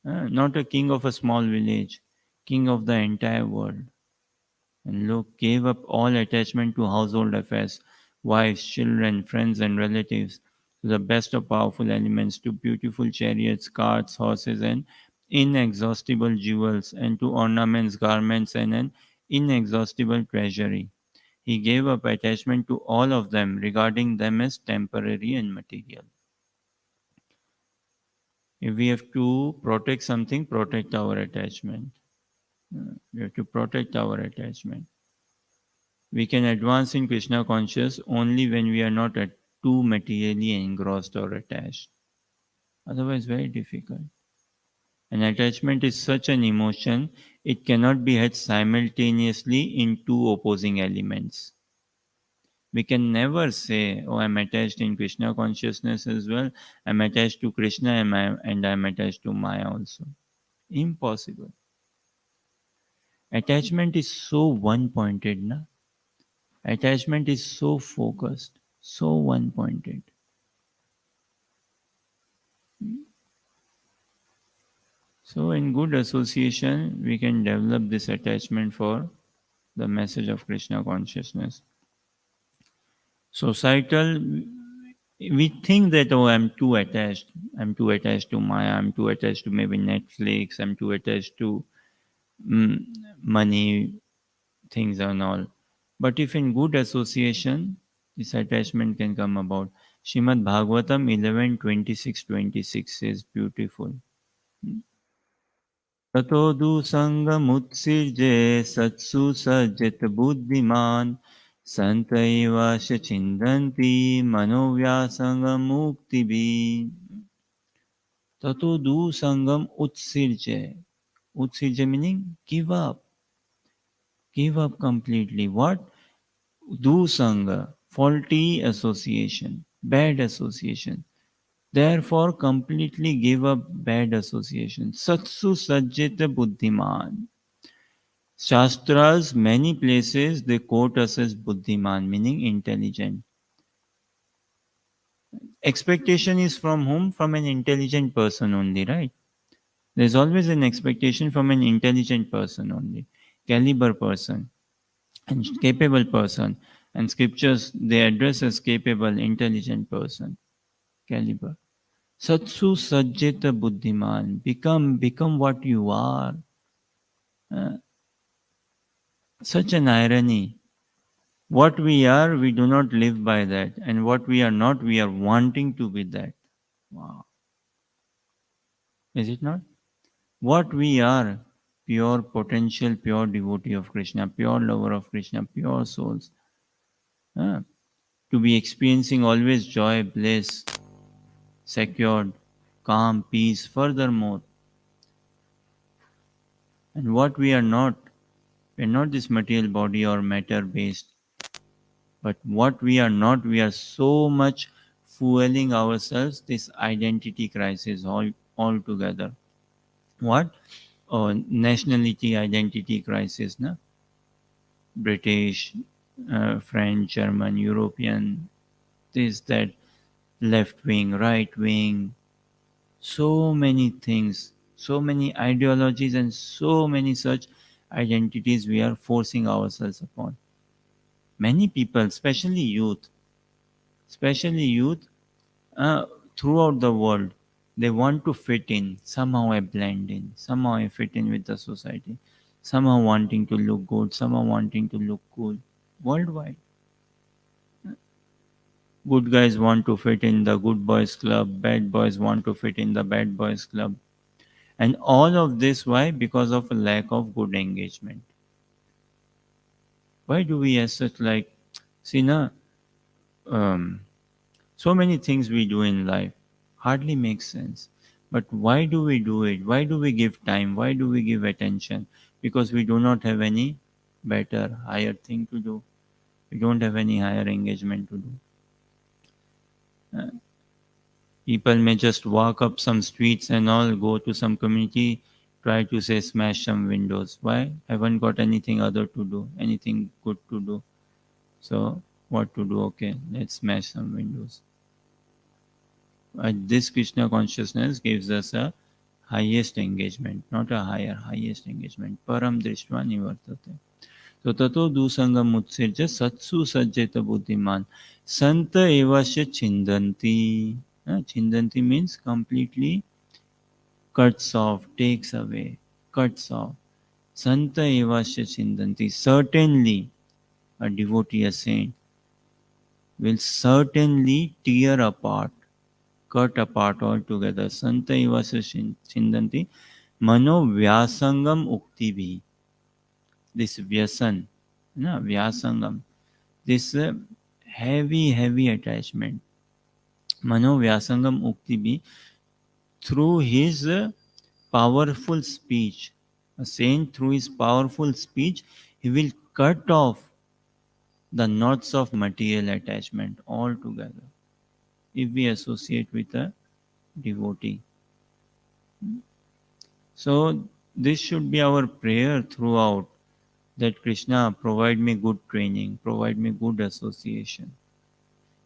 not a king of a small village, king of the entire world. And look, gave up all attachment to household affairs, wives, children, friends, and relatives, to the best of powerful elements, to beautiful chariots, carts, horses, and inexhaustible jewels, and to ornaments, garments, and an inexhaustible treasury. He gave up attachment to all of them, regarding them as temporary and material. If we have to protect something, protect our attachment. We have to protect our attachment. We can advance in Krishna conscious only when we are not too materially engrossed or attached. Otherwise, very difficult. An attachment is such an emotion, it cannot be had simultaneously in two opposing elements. We can never say, oh, I'm attached in Krishna consciousness as well, I'm attached to Krishna and I'm attached to Maya also. Impossible. Attachment is so one pointed, na? Attachment is so focused, so one pointed. So, in good association, we can develop this attachment for the message of Krishna consciousness. Societal, we think that, oh, I'm too attached. I'm too attached to Maya. I'm too attached to maybe Netflix. I'm too attached to mm, money, things and all. But if in good association, this attachment can come about. Srimad Bhagavatam 11:26-26 is beautiful. ततो दुसङ्गमुत्सृज्य सत्सु सज्जत बुद्धिमान् सन्त एव च चिन्तन्ति मनोव्यासङ्गमुक्तिभिः ततो दुसङ्गम उत्सृज्य उत्सृज्य meaning give up completely. What? Dusanga, faulty association, bad association. Therefore, completely give up bad association. Satsu sajjita buddhiman. Shastras, many places, they quote us as buddhiman, meaning intelligent. Expectation is from whom? From an intelligent person only, right? There's always an expectation from an intelligent person only, caliber person, and capable person. And scriptures, they address as capable, intelligent person, caliber. Satsu sajjita buddhiman. Become what you are. Uh, Such an irony. What we are, we do not live by that. And what we are not, we are wanting to be that. Wow. Is it not? What we are, pure potential, pure devotee of Krishna, pure lover of Krishna, pure souls. Uh, to be experiencing always joy, bliss, secured, calm, peace, furthermore. And what we are not, we are not this material body or matter based. But what we are not, we are so much fueling ourselves this identity crisis altogether. What? Oh, nationality identity crisis, na? British, French, German, European, this, that, left wing, right wing, so many things, so many ideologies, and so many such identities we are forcing ourselves upon. Many people, especially youth, uh, throughout the world, they want to fit in. Somehow I blend in. Somehow I fit in with the society. Some are wanting to look good, some are wanting to look cool. Worldwide, good guys want to fit in the good boys club, bad boys want to fit in the bad boys club. And all of this, why? Because of a lack of good engagement. Why do we as such like, see na, um, so many things we do in life hardly makes sense. But why do we do it? Why do we give time? Why do we give attention? Because we do not have any better, higher thing to do. We don't have any higher engagement to do. Uh, People may just walk up some streets and all, go to some community, try to say smash some windows. Why? Haven't got anything other to do, anything good to do. So what to do? Okay, let's smash some windows. This Krishna consciousness gives us a highest engagement, not a higher, highest engagement. Param drishtva nivartate. So tato dusangam utsirja satsu sajjeta buddhiman. Santa evasya chindanti. Chindanti means completely cuts off, takes away, cuts off. Santa evasya chindanti. Certainly, a devotee, a saint, will certainly tear apart, cut apart altogether. Santa evasya chindanti. Mano vyasangam ukti bhi. This vyasan, vyasangam. This heavy attachment. Mano vyasangam ukti bhi. Through his powerful speech. A saint, through his powerful speech, he will cut off the knots of material attachment altogether. If we associate with a devotee. So, this should be our prayer throughout, that Krishna provide me good training, provide me good association.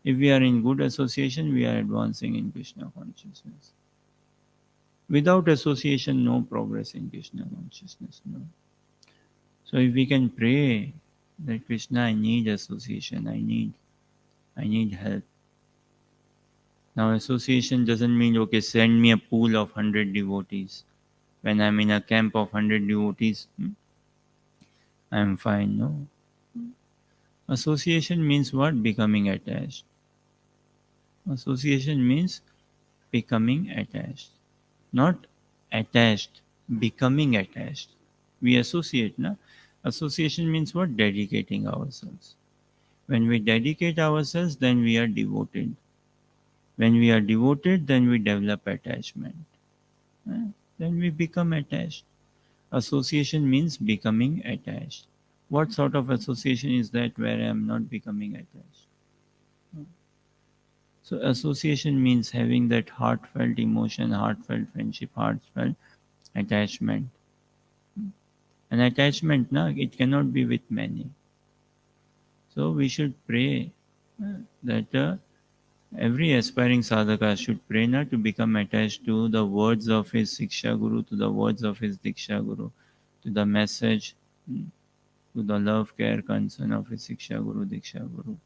If we are in good association, we are advancing in Krishna consciousness. Without association, no progress in Krishna consciousness. No. So if we can pray that Krishna, I need association, I need help. Now association doesn't mean okay, send me a pool of 100 devotees. When I'm in a camp of 100 devotees, I'm fine. No. Association means what? Becoming attached. Association means becoming attached. Not attached, becoming attached. We associate, na? Association means what? Dedicating ourselves. When we dedicate ourselves, then we are devoted. When we are devoted, then we develop attachment. eh? Then we become attached. Association means becoming attached. What sort of association is that where I am not becoming attached? So, association means having that heartfelt emotion, heartfelt friendship, heartfelt attachment. An attachment, na, it cannot be with many. So, we should pray that every aspiring sadhaka should pray not to become attached to the words of his Siksha Guru, to the words of his Diksha Guru, to the message, to the love, care, concern of his Siksha Guru, Diksha Guru.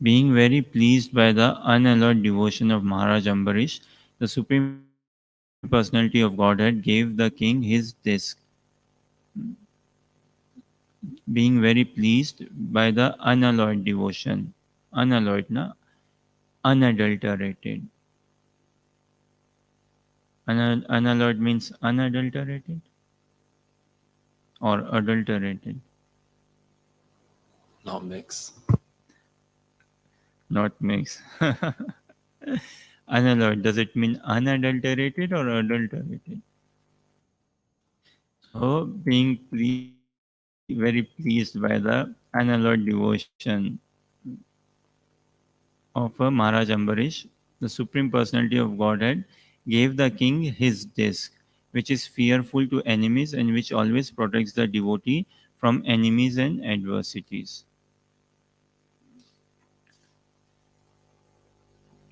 Being very pleased by the unalloyed devotion of Maharaj Ambarish, the Supreme Personality of Godhead gave the king his disc. Being very pleased by the unalloyed devotion. Unalloyed, na? Unadulterated. Unalloyed means unadulterated or adulterated. not mix. Not mix. Unalloyed, does it mean unadulterated or adulterated? So, being very pleased by the unalloyed devotion of Maharaj Ambarish, the Supreme Personality of Godhead gave the king his disc, which is fearful to enemies and which always protects the devotee from enemies and adversities.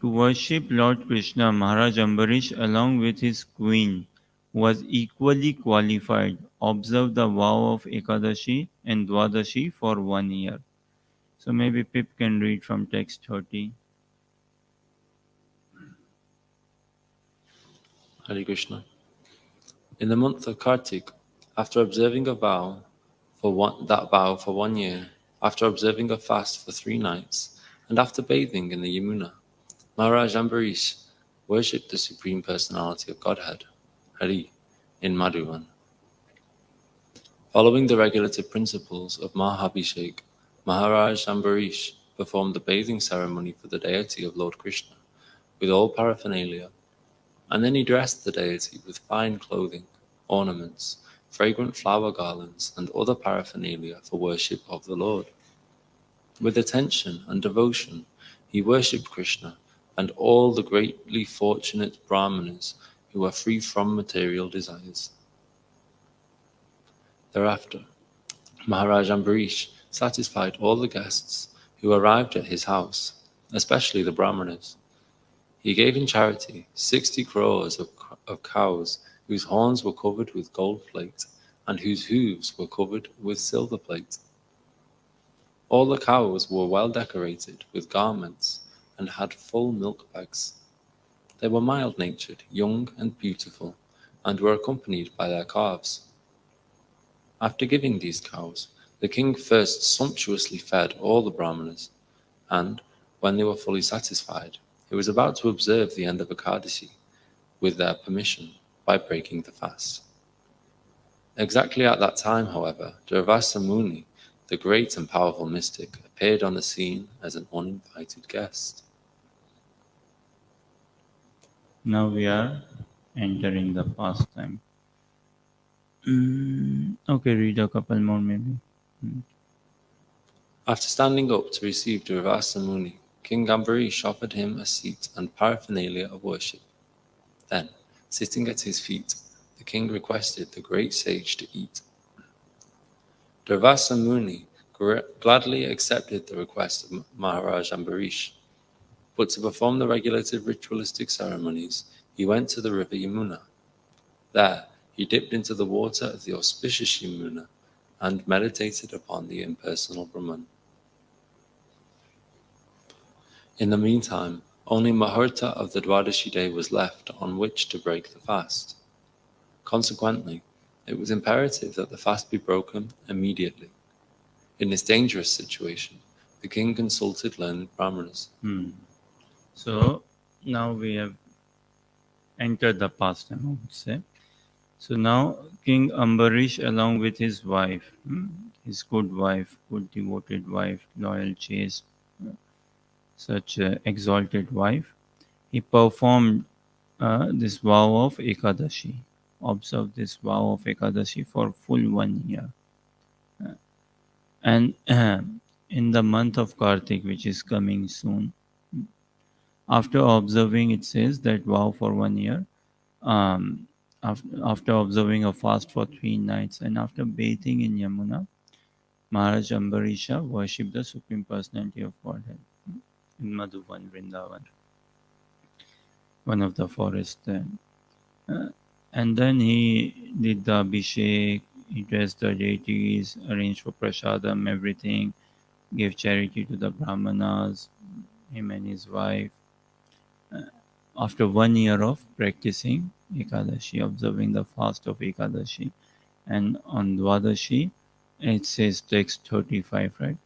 To worship Lord Krishna, Maharaj Ambarish, along with his queen, who was equally qualified, observed the vow of Ekadashi and Dwadashi for 1 year. So maybe Pip can read from text 30. Hare Krishna. In the month of Kartik, after observing a vow that vow for 1 year, after observing a fast for 3 nights, and after bathing in the Yamuna, Maharaj Ambarish worshipped the Supreme Personality of Godhead, Hari, in Madhuvan. Following the regulative principles of Mahabhishek, Maharaj Ambarish performed the bathing ceremony for the deity of Lord Krishna with all paraphernalia, and then he dressed the deity with fine clothing, ornaments, fragrant flower garlands, and other paraphernalia for worship of the Lord. With attention and devotion, he worshipped Krishna and all the greatly fortunate Brahmanas who are free from material desires. Thereafter, Maharaj Ambarish satisfied all the guests who arrived at his house, especially the Brahmanas. He gave in charity 60 crores of cows whose horns were covered with gold plate and whose hooves were covered with silver plate. All the cows were well decorated with garments and had full milk bags. They were mild-natured, young and beautiful, and were accompanied by their calves. After giving these cows, the king first sumptuously fed all the Brahmanas, and, when they were fully satisfied, he was about to observe the end of Ekadashi, with their permission, by breaking the fast. Exactly at that time, however, Durvasa Muni, the great and powerful mystic, appeared on the scene as an uninvited guest. Now we are entering the pastime. Okay, read a couple more maybe. After standing up to receive Durvasa Muni, King Ambarish offered him a seat and paraphernalia of worship. Then, sitting at his feet, the king requested the great sage to eat. Durvasa Muni gladly accepted the request of Maharaj Ambarish, but to perform the regulative ritualistic ceremonies, he went to the river Yamuna. There, he dipped into the water of the auspicious Yamuna and meditated upon the impersonal Brahman. In the meantime, only Muhurta of the Dwadashi day was left on which to break the fast. Consequently, it was imperative that the fast be broken immediately. In this dangerous situation, the king consulted learned Brahmanas. So now we have entered the pastime, I would say. So now King Ambarish, along with his wife, his good wife, good devoted wife, loyal, chaste, such exalted wife, he performed this vow of Ekadashi, observed this vow of Ekadashi for full 1 year. And in the month of Kartik, which is coming soon, after observing, it says that vow for 1 year, after observing a fast for 3 nights, and after bathing in Yamuna, Maharaj Ambarisha worshipped the Supreme Personality of Godhead in Madhuban, Vrindavan, one of the forests there. And then he did the Abhishek, he dressed the deities, arranged for prasadam, everything, gave charity to the Brahmanas, him and his wife. After 1 year of practicing Ekadashi, observing the fast of Ekadashi, and on Dwadashi, it says text 35, right?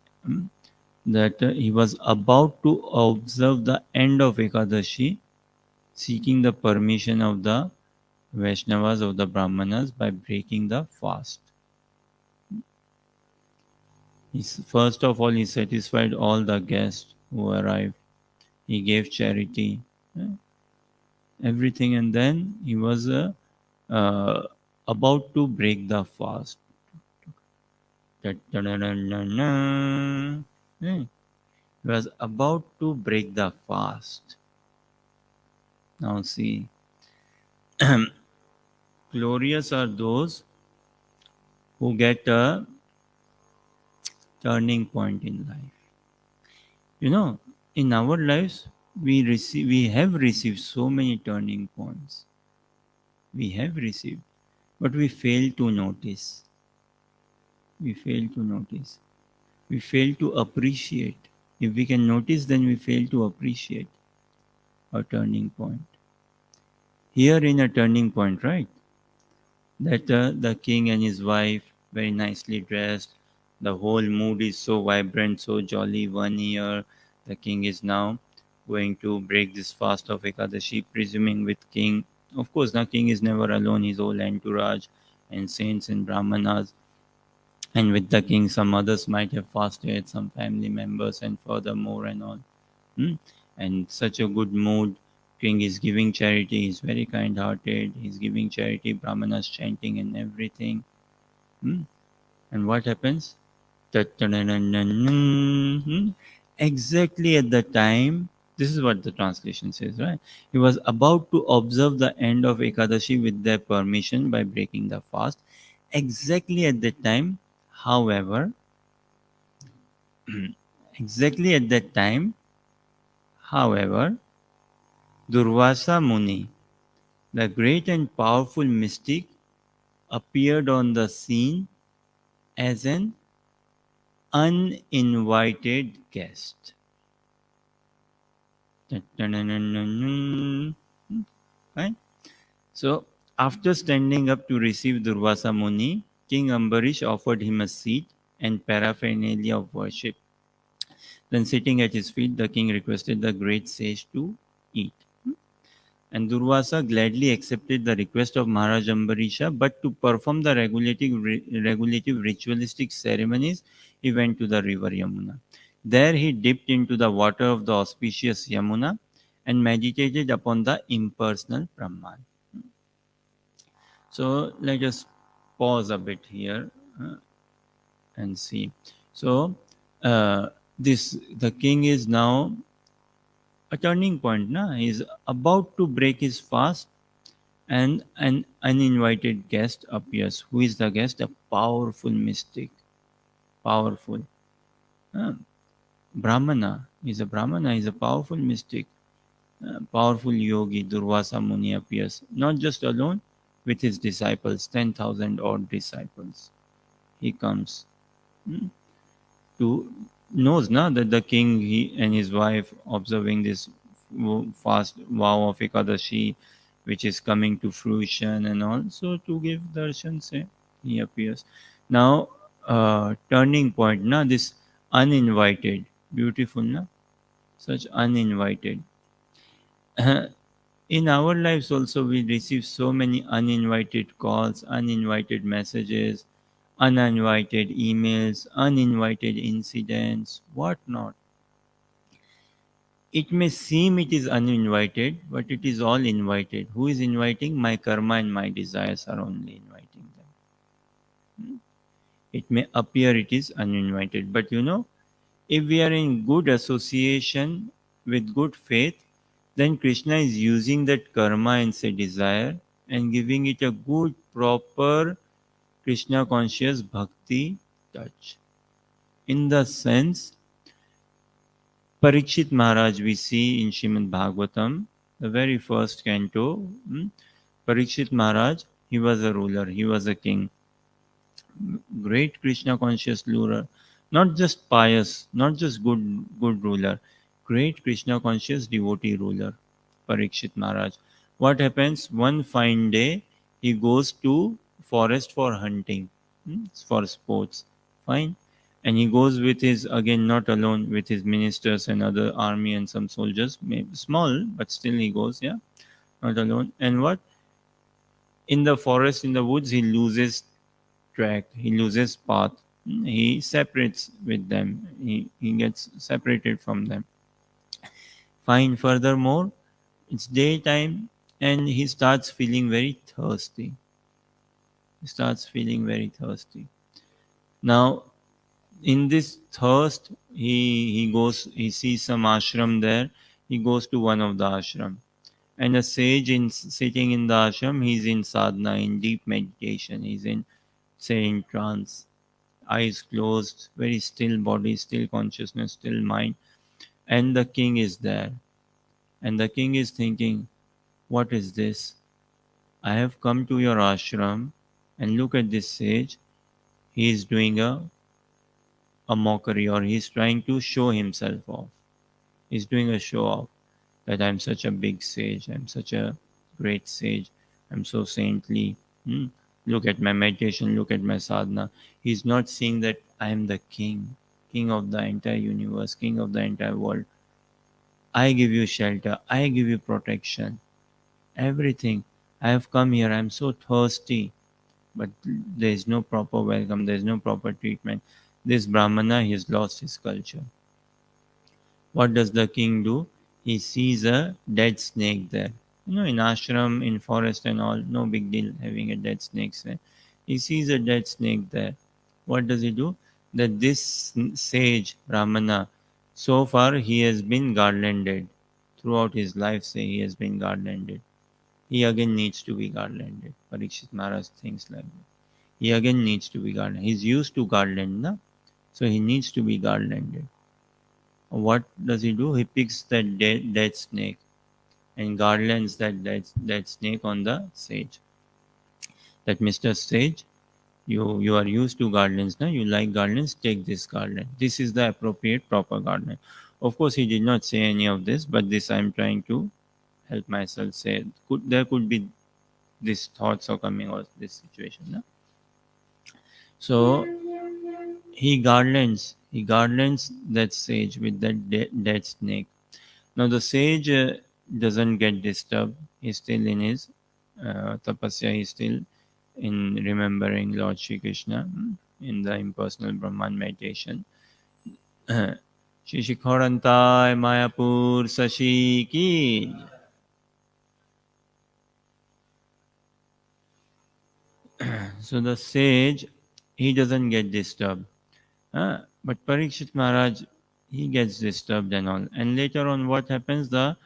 That he was about to observe the end of Ekadashi, seeking the permission of the Vaishnavas, of the Brahmanas, by breaking the fast. First of all, he satisfied all the guests who arrived. He gave charity, everything, and then he was about to break the fast. He was about to break the fast. Now see, glorious are those who get a turning point in life. You know, in our lives, we have received so many turning points. We have received, but we fail to notice. We fail to notice. We fail to appreciate. If we can notice, then we fail to appreciate a turning point. Here in a turning point, right? that the king and his wife very nicely dressed, the whole mood is so vibrant, so jolly. 1 year the king is now going to break this fast of Ekadashi, presuming with king. Of course the king is never alone, his whole entourage and saints and brahmanas, and with the king some others might have fasted, some family members and furthermore and all. Hmm? And such a good mood. King is giving charity. He's very kind-hearted. He's giving charity. Brahmanas chanting and everything. Hmm? And what happens? Ta-ta-na-na-na-na. Exactly at the time. This is what the translation says, right? He was about to observe the end of Ekadashi with their permission by breaking the fast. Exactly at that time, however, exactly at that time, however, Durvasa Muni, the great and powerful mystic, appeared on the scene as an uninvited guest. Right? So, after standing up to receive Durvasa Muni, King Ambarish offered him a seat and paraphernalia of worship. Then, sitting at his feet, the king requested the great sage to eat. And Durvasa gladly accepted the request of Maharaj Ambarisha, but to perform the regulative ritualistic ceremonies, he went to the river Yamuna. There he dipped into the water of the auspicious Yamuna and meditated upon the impersonal Brahman. So let us pause a bit here uh, and see. So uh, this the king is now a turning point. Na? He is about to break his fast and an uninvited guest appears. Who is the guest? A powerful mystic. Powerful. Uh, Brahmana. He's a Brahmana. He's a powerful mystic. Powerful yogi. Durvasa Muni appears. Not just alone, with his disciples. 10,000 odd disciples. He comes. Hmm, to knows na that the king he and his wife observing this fast vow of Ekadashi, which is coming to fruition and all. So to give darshan, say he appears. Now, turning point na this uninvited, beautiful na such uninvited. In our lives also we receive so many uninvited calls, uninvited messages, uninvited emails, uninvited incidents, what not. It may seem it is uninvited, but it is all invited. Who is inviting? My karma and my desires are only inviting them. It may appear it is uninvited, but if we are in good association with good faith, then Krishna is using that karma and say desire and giving it a good, proper Krishna conscious bhakti touch. In the sense, Parikshit Maharaj we see in Srimad Bhagavatam, the very first canto. Parikshit Maharaj, he was a ruler, he was a king, great Krishna conscious ruler, not just pious, not just good ruler, great Krishna conscious devotee ruler, Parikshit Maharaj. What happens? One fine day, he goes to forest for hunting, for sports. Fine. And he goes with his, again, not alone, with his ministers and other army and some soldiers, maybe small, but still he goes, yeah, not alone. And what? In the forest, in the woods, he loses track, he loses path. He separates with them, he gets separated from them. Fine. Furthermore, it's daytime and he starts feeling very thirsty. He starts feeling very thirsty. Now, in this thirst, he goes, he sees some ashram there. He goes to one of the ashram. And a sage in sitting in the ashram, he's in sadhana, in deep meditation. He's in, say, in trance, eyes closed, very still body, still consciousness, still mind. And the king is there. And the king is thinking, what is this? I have come to your ashram and look at this sage. He is doing a mockery, or he's trying to show himself off. He's doing a show off that I'm such a big sage, I'm such a great sage, I'm so saintly. Hmm. look at my meditation, look at my sadhana. He's not seeing that I am the king, king of the entire universe, king of the entire world. I give you shelter, I give you protection, everything. I have come here, I'm so thirsty, but there is no proper welcome, there is no proper treatment. This Brahmana, he has lost his culture. What does the king do? He sees a dead snake there. In ashram, in forest and all, no big deal having a dead snake there. He sees a dead snake there. What does he do? That this sage, Ramana, so far he has been garlanded. Throughout his life, say he has been garlanded. He again needs to be garlanded. Parikshit Maharaj thinks like that. He again needs to be garlanded. He's used to garland, na? So he needs to be garlanded. What does he do? He picks that dead snake and garlands that dead snake on the sage. That Mr. Sage, you are used to garlands, now you like garlands, take this garland. This is the appropriate proper garland. Of course, he did not say any of this, but this I am trying to help myself say. There could be these thoughts are coming or this situation. No? So he garlands that sage with that dead snake. Now the sage doesn't get disturbed. He's still in his tapasya. He's still in remembering Lord Shri Krishna in the impersonal Brahman meditation. Shri Shikharantai Mayapur Sashi Ki. So the sage, he doesn't get disturbed. But Parikshit Maharaj, he gets disturbed and all. And later on, what happens? The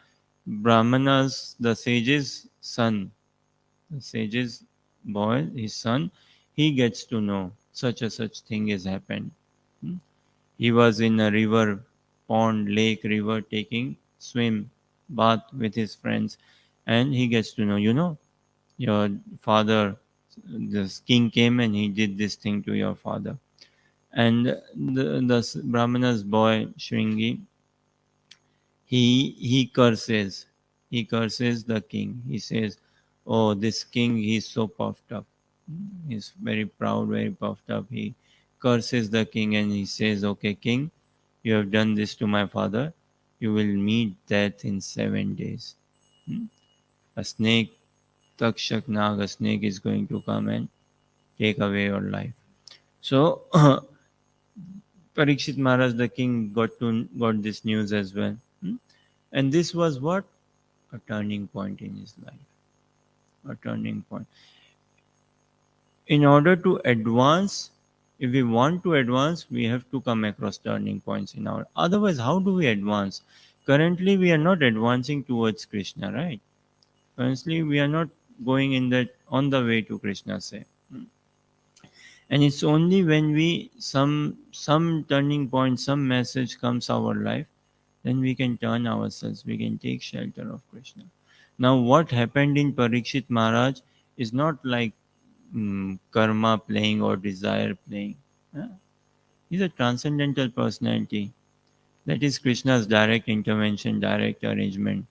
Brahmanas, the sage's son, the sage's boy, his son, he gets to know such a such thing has happened. Hmm? He was in a river, pond, lake, river, taking swim, bath with his friends, and he gets to know, your father, this king came and he did this thing to your father. And the Brahmana's boy, Shringi, he curses the king. He says, oh, this king, he's so puffed up. He's very proud, very puffed up. He curses the king and he says, okay, king, you have done this to my father. You will meet death in 7 days. Hmm? A snake, Takshak Nag, a snake is going to come and take away your life. So Parikshit Maharaj, the king, got this news as well. And this was what? A turning point in his life. A turning point. In order to advance, if we want to advance, we have to come across turning points in our. Otherwise, how do we advance? Currently, we are not advancing towards Krishna, right? Currently, we are not going in that on the way to Krishna, say. And it's only when we some turning point, some message comes our life, then we can turn ourselves, we can take shelter of Krishna. Now, what happened in Parikshit Maharaj is not like karma playing or desire playing. Huh? He's a transcendental personality. That is Krishna's direct intervention, direct arrangement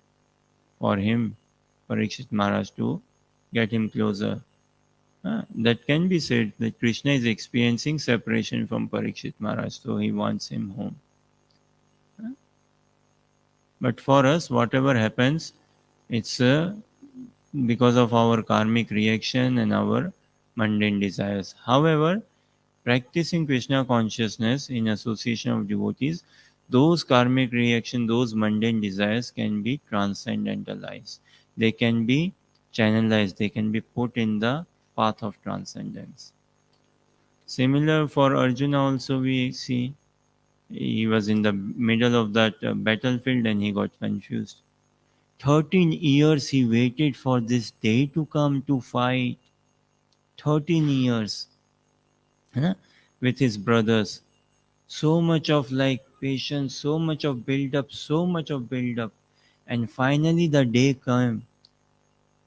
for him, Parikshit Maharaj, to get him closer. That can be said that Krishna is experiencing separation from Parikshit Maharaj, so he wants him home. But for us, whatever happens, it's because of our karmic reaction and our mundane desires. However, practicing Krishna consciousness in association of devotees, those karmic reaction, those mundane desires can be transcendentalized. They can be channelized. They can be put in the path of transcendence. Similar for Arjuna also we see he was in the middle of that battlefield and he got confused. 13 years he waited for this day to come to fight. 13 years huh, with his brothers. So much of like patience, so much of build up, so much of build up. And finally the day came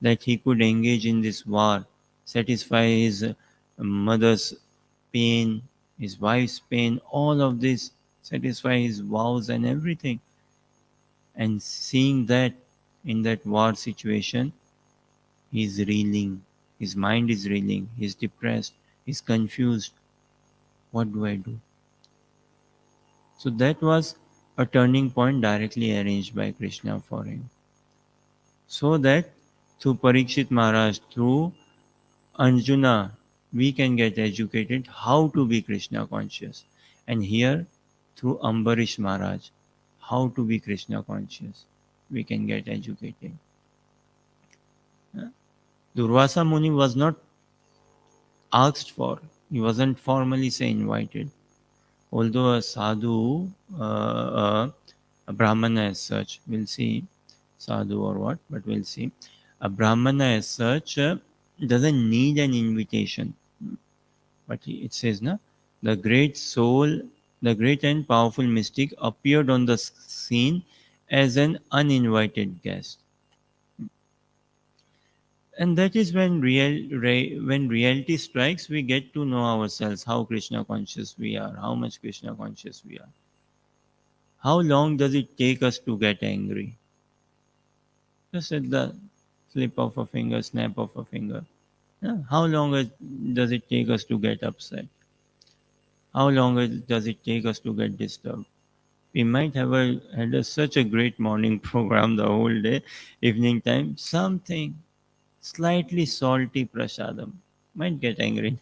that he could engage in this war, satisfy his mother's pain, his wife's pain, all of this, satisfy his vows and everything. And seeing that in that war situation, he's reeling. His mind is reeling, he's depressed, he's confused. What do I do? So that was a turning point directly arranged by Krishna for him. So that through Parikshit Maharaj, through Arjuna, we can get educated how to be Krishna conscious. And here, through Ambarish Maharaj, how to be Krishna conscious, we can get educated. Durvasa Muni was not asked for, he wasn't formally say invited. Although a sadhu, a brahmana as such, we'll see sadhu or what, but we'll see. A brahmana as such doesn't need an invitation. But it says, na, the great soul, the great and powerful mystic appeared on the scene as an uninvited guest. And that is when when reality strikes, we get to know ourselves, how Krishna conscious we are, how much Krishna conscious we are. How long does it take us to get angry? Just at the flip of a finger, snap of a finger. Yeah, how long does it take us to get upset? How long does it take us to get disturbed? We might have such a great morning program the whole day, evening time, something slightly salty prasadam might get angry.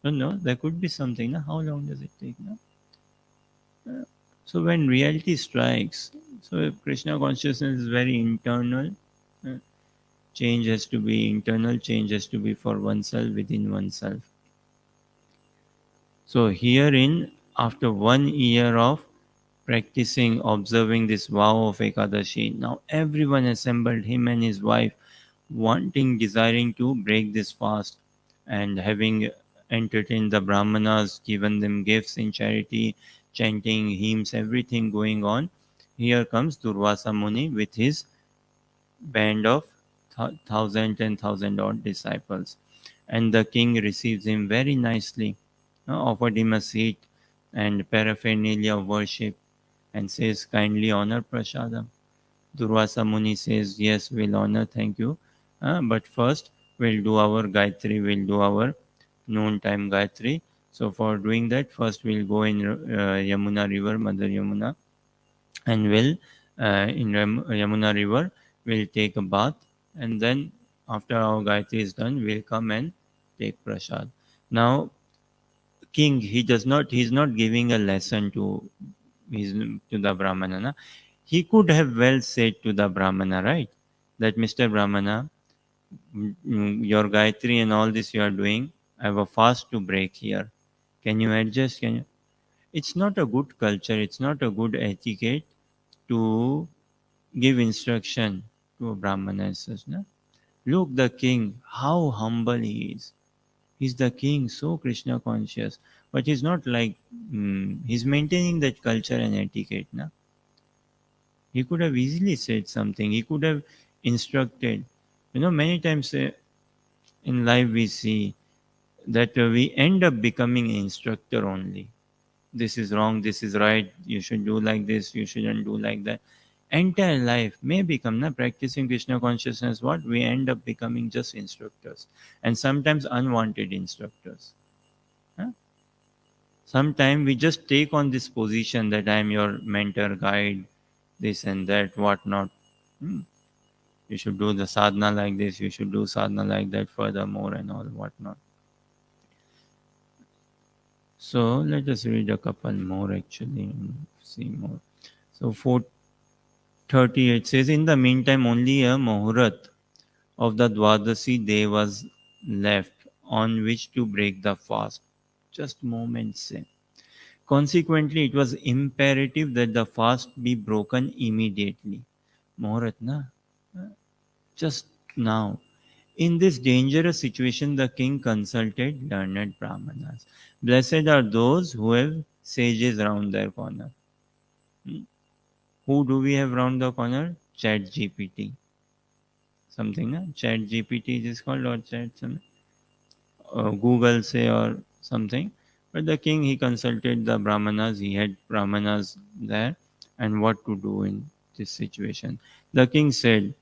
No, there could be something. No? How long does it take? No? So when reality strikes, so if Krishna consciousness is very internal, uh, change has to be internal, change has to be for oneself, within oneself. So herein, after 1 year of practicing, observing this vow of Ekadashi, now everyone assembled, him and his wife, wanting, desiring to break this fast, and having entertained the Brahmanas, given them gifts in charity, chanting hymns, everything going on. Here comes Durvasa Muni with his band of thousand and thousand odd disciples. And the king receives him very nicely, offered him a seat and paraphernalia of worship, and says, kindly honor Prasadam. Durvasa Muni says, yes, we'll honor, thank you. But first, we'll do our Gayatri, we'll do our noon time Gayatri. So for doing that, first we'll go in Yamuna river, Mother Yamuna, and we'll in Yamuna river, we'll take a bath, and then after our Gayatri is done, we'll come and take Prasad. Now, king, he's not giving a lesson to to the Brahmana. Na? He could have well said to the Brahmana, right, that Mr. Brahmana, your Gayatri and all this you are doing, I have a fast to break here. Can you adjust? Can you? It's not a good culture. It's not a good etiquette to give instruction to a Brahmana as such. Na? Look, the king, how humble he is. He's the king, so Krishna conscious. But he's not like, he's maintaining that culture and etiquette. Na? He could have easily said something. He could have instructed. Many times in life we see that we end up becoming an instructor only. This is wrong, this is right, you should do like this, you shouldn't do like that. Entire life may become, practicing Krishna consciousness, what? We end up becoming just instructors. And sometimes unwanted instructors. Huh? Sometimes we just take on this position that I am your mentor, guide, this and that, whatnot. Hmm. You should do the sadhana like this, you should do sadhana like that, furthermore, and all whatnot. So let us read a couple more actually and see more. So 438 says, in the meantime, only a Muhurat of the Dwadasi day was left on which to break the fast. Just moments say. Consequently, it was imperative that the fast be broken immediately. Muhurat, na? Just now. In this dangerous situation, the king consulted learned Brahmanas. Blessed are those who have sages round their corner. Who do we have round the corner? Chat GPT. Something, na? Chat GPT is called, or chat something. Google say or something. But the king, he consulted the Brahmanas. He had Brahmanas there, and what to do in this situation. The king said,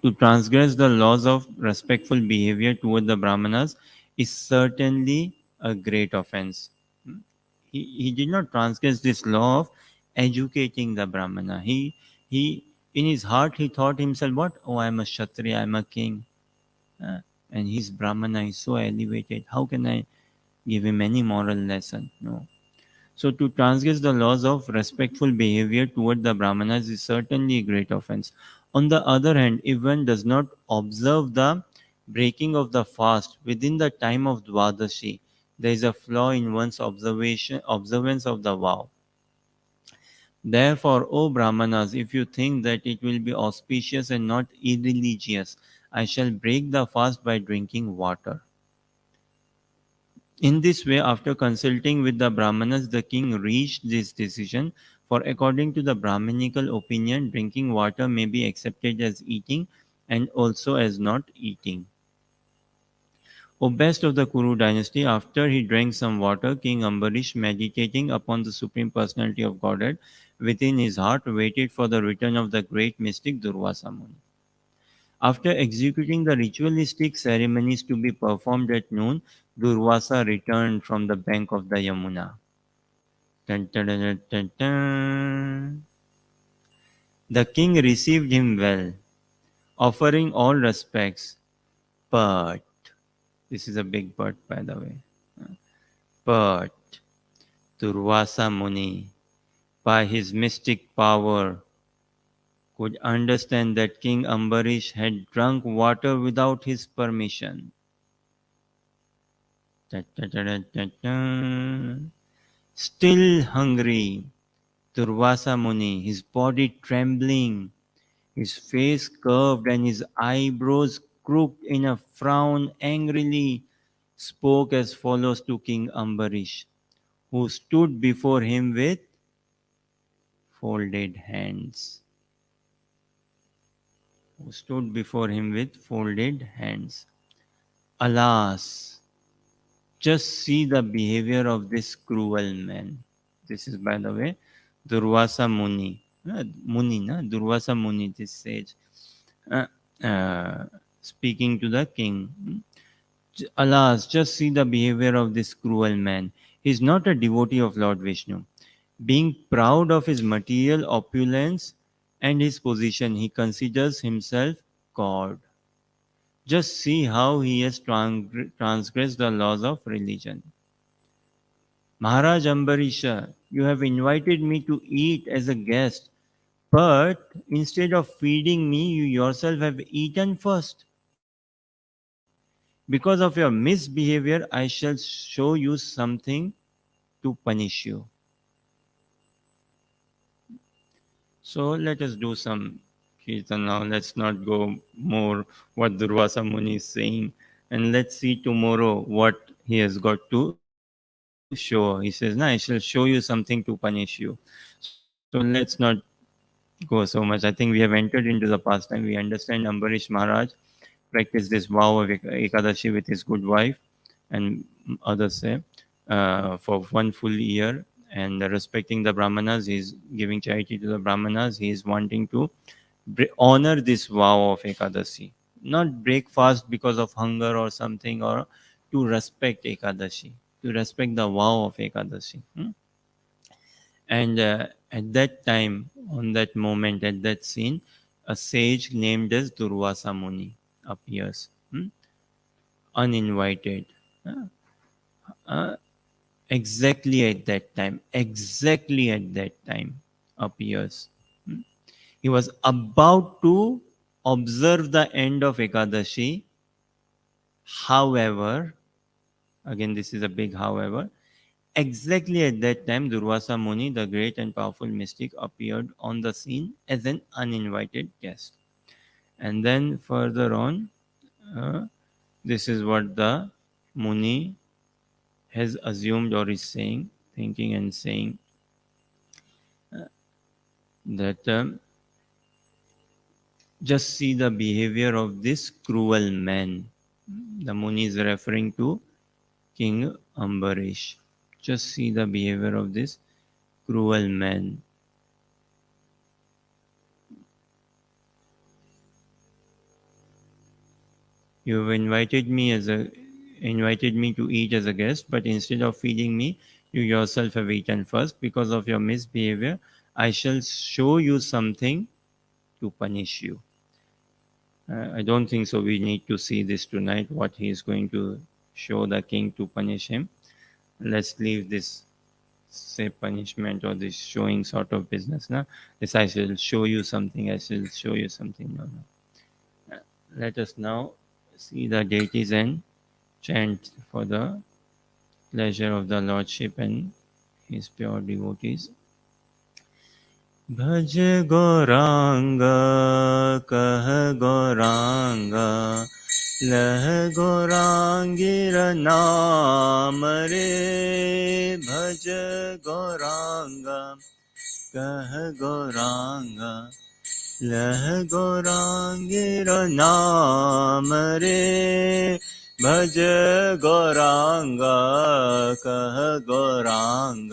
To transgress the laws of respectful behavior toward the Brahmanas is certainly a great offense. He did not transgress this law of educating the Brahmana. He in his heart he thought himself, what? Oh, I am a Kshatriya, I am a king. Uh, and his Brahmana is so elevated. How can I give him any moral lesson? No. So to transgress the laws of respectful behavior toward the Brahmanas is certainly a great offense. On the other hand, if one does not observe the breaking of the fast within the time of Dwadashi, there is a flaw in one's observance of the vow. Therefore, O Brahmanas, if you think that it will be auspicious and not irreligious, I shall break the fast by drinking water. In this way, after consulting with the Brahmanas, the king reached this decision, for according to the Brahminical opinion, drinking water may be accepted as eating and also as not eating. O best of the Kuru dynasty, after he drank some water, King Ambarish, meditating upon the Supreme Personality of Godhead within his heart, waited for the return of the great mystic Durvasa Muni. After executing the ritualistic ceremonies to be performed at noon, Durvasa returned from the bank of the Yamuna. Dun, dun, dun, dun, dun, dun. The king received him well, offering all respects, but this is a big but, by the way. But Durvasa Muni, by his mystic power, could understand that King Ambarish had drunk water without his permission. Da, da, da, da, da, da. Still hungry, Durvasa Muni, his body trembling, his face curved and his eyebrows crooked in a frown, angrily spoke as follows to King Ambarish, who stood before him with folded hands. Who stood before him with folded hands. Alas, just see the behavior of this cruel man. This is, by the way, Durvasa Muni. Muni, na? Durvasa Muni, this sage. Uh, uh, Speaking to the king. Alas, just see the behavior of this cruel man. He is not a devotee of Lord Vishnu. Being proud of his material opulence and his position, he considers himself God. Just see how he has transgressed the laws of religion. Maharaj Ambarisha, you have invited me to eat as a guest, but instead of feeding me, you yourself have eaten first. Because of your misbehavior, I shall show you something to punish you. So let us do some kirtan now. Let's not go more what Durvasa Muni is saying. And let's see tomorrow what he has got to show. He says, "Na, I shall show you something to punish you." So let's not go so much. I think we have entered into the pastime. We understand Ambarish Maharaj practiced this vow of Ekadashi with his good wife and others say for one full year, and respecting the Brahmanas, he is giving charity to the Brahmanas. He is wanting to honor this vow of Ekadashi, not break fast because of hunger or something, or to respect Ekadashi, to respect the vow of Ekadashi. And at that time, on that moment, at that scene, a sage named as Durvasa Muni appears, uninvited. Uh, uh, exactly at that time appears. He was about to observe the end of Ekadashi. However, again, this is a big however, exactly at that time, Durvasa Muni, the great and powerful mystic, appeared on the scene as an uninvited guest. And then further on, uh, this is what the Muni has assumed or is saying, thinking and saying that just see the behavior of this cruel man. The Muni is referring to King Ambarish. Just see the behavior of this cruel man. You've invited me to eat as a guest, but instead of feeding me, you yourself have eaten first. Because of your misbehavior, I shall show you something to punish you. I don't think so. We need to see this tonight, what he is going to show the king to punish him. Let's leave this, say, punishment or this showing sort of business. Now, this I shall show you something, I shall show you something. No, no. Let us now see the deities and chant for the pleasure of the Lordship and his pure devotees. भज गौरांग कह गौरांग लह गौरांगिर नाम रे भज गौरांग कह गौरांग लह गौरांगिर नाम रे भज गौरांग कह गौरांग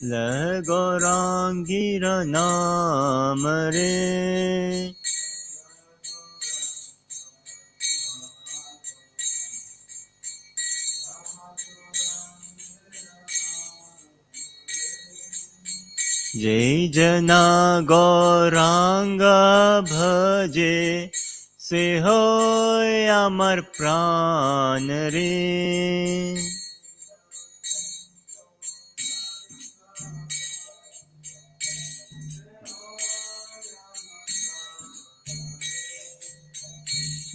लह गौरांगिर नाम रे जय जना गौरांग भजे से होय अमर प्राण रे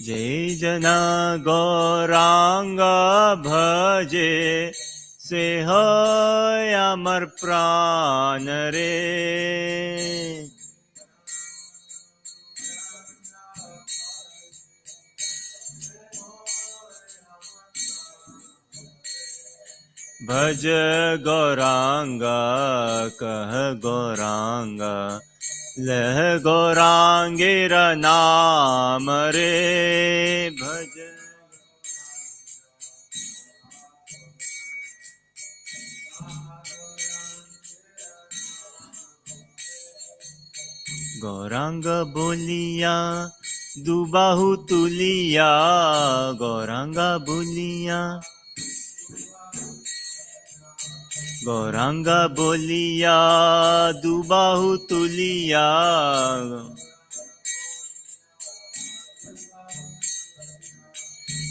जय जना गौरांग भजे से होय अमर प्राण रे भज गौरांग कह गौरांग लह गौरांगिर नाम रे भज गौरांग बोलिया दुबाहु तुलिया गौरांग बोलिया गौरांग बोलिया दुबाहु तुलिया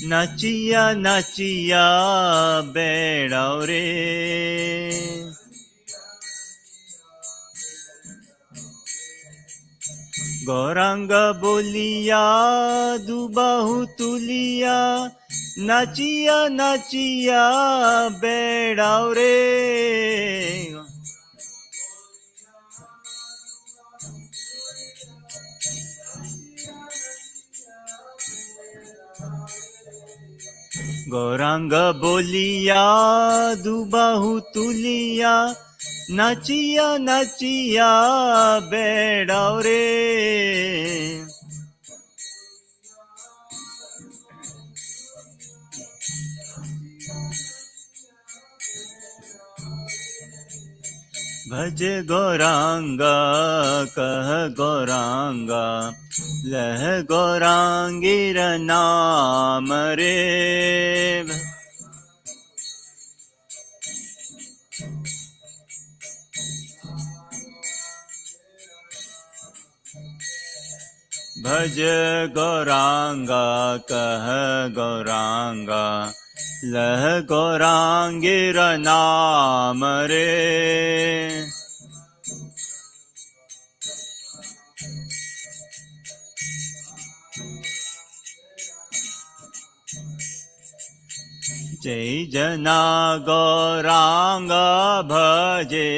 नाचिया नाचिया बेड़ाओ रे गौरांग बोलिया दुबाहु तुलिया नाचिया नाचिया बेड़ाओ रे गौरांग बोलिया दुबाहु तुलिया नाचिया नाचिया बेड़ाओ रे भज गौरांग कह गौरांग लह गौरांगिर नाम रे भज गौरांग कह गौरांग लह गौरांगिर नाम रे जय जना गौरांग भजे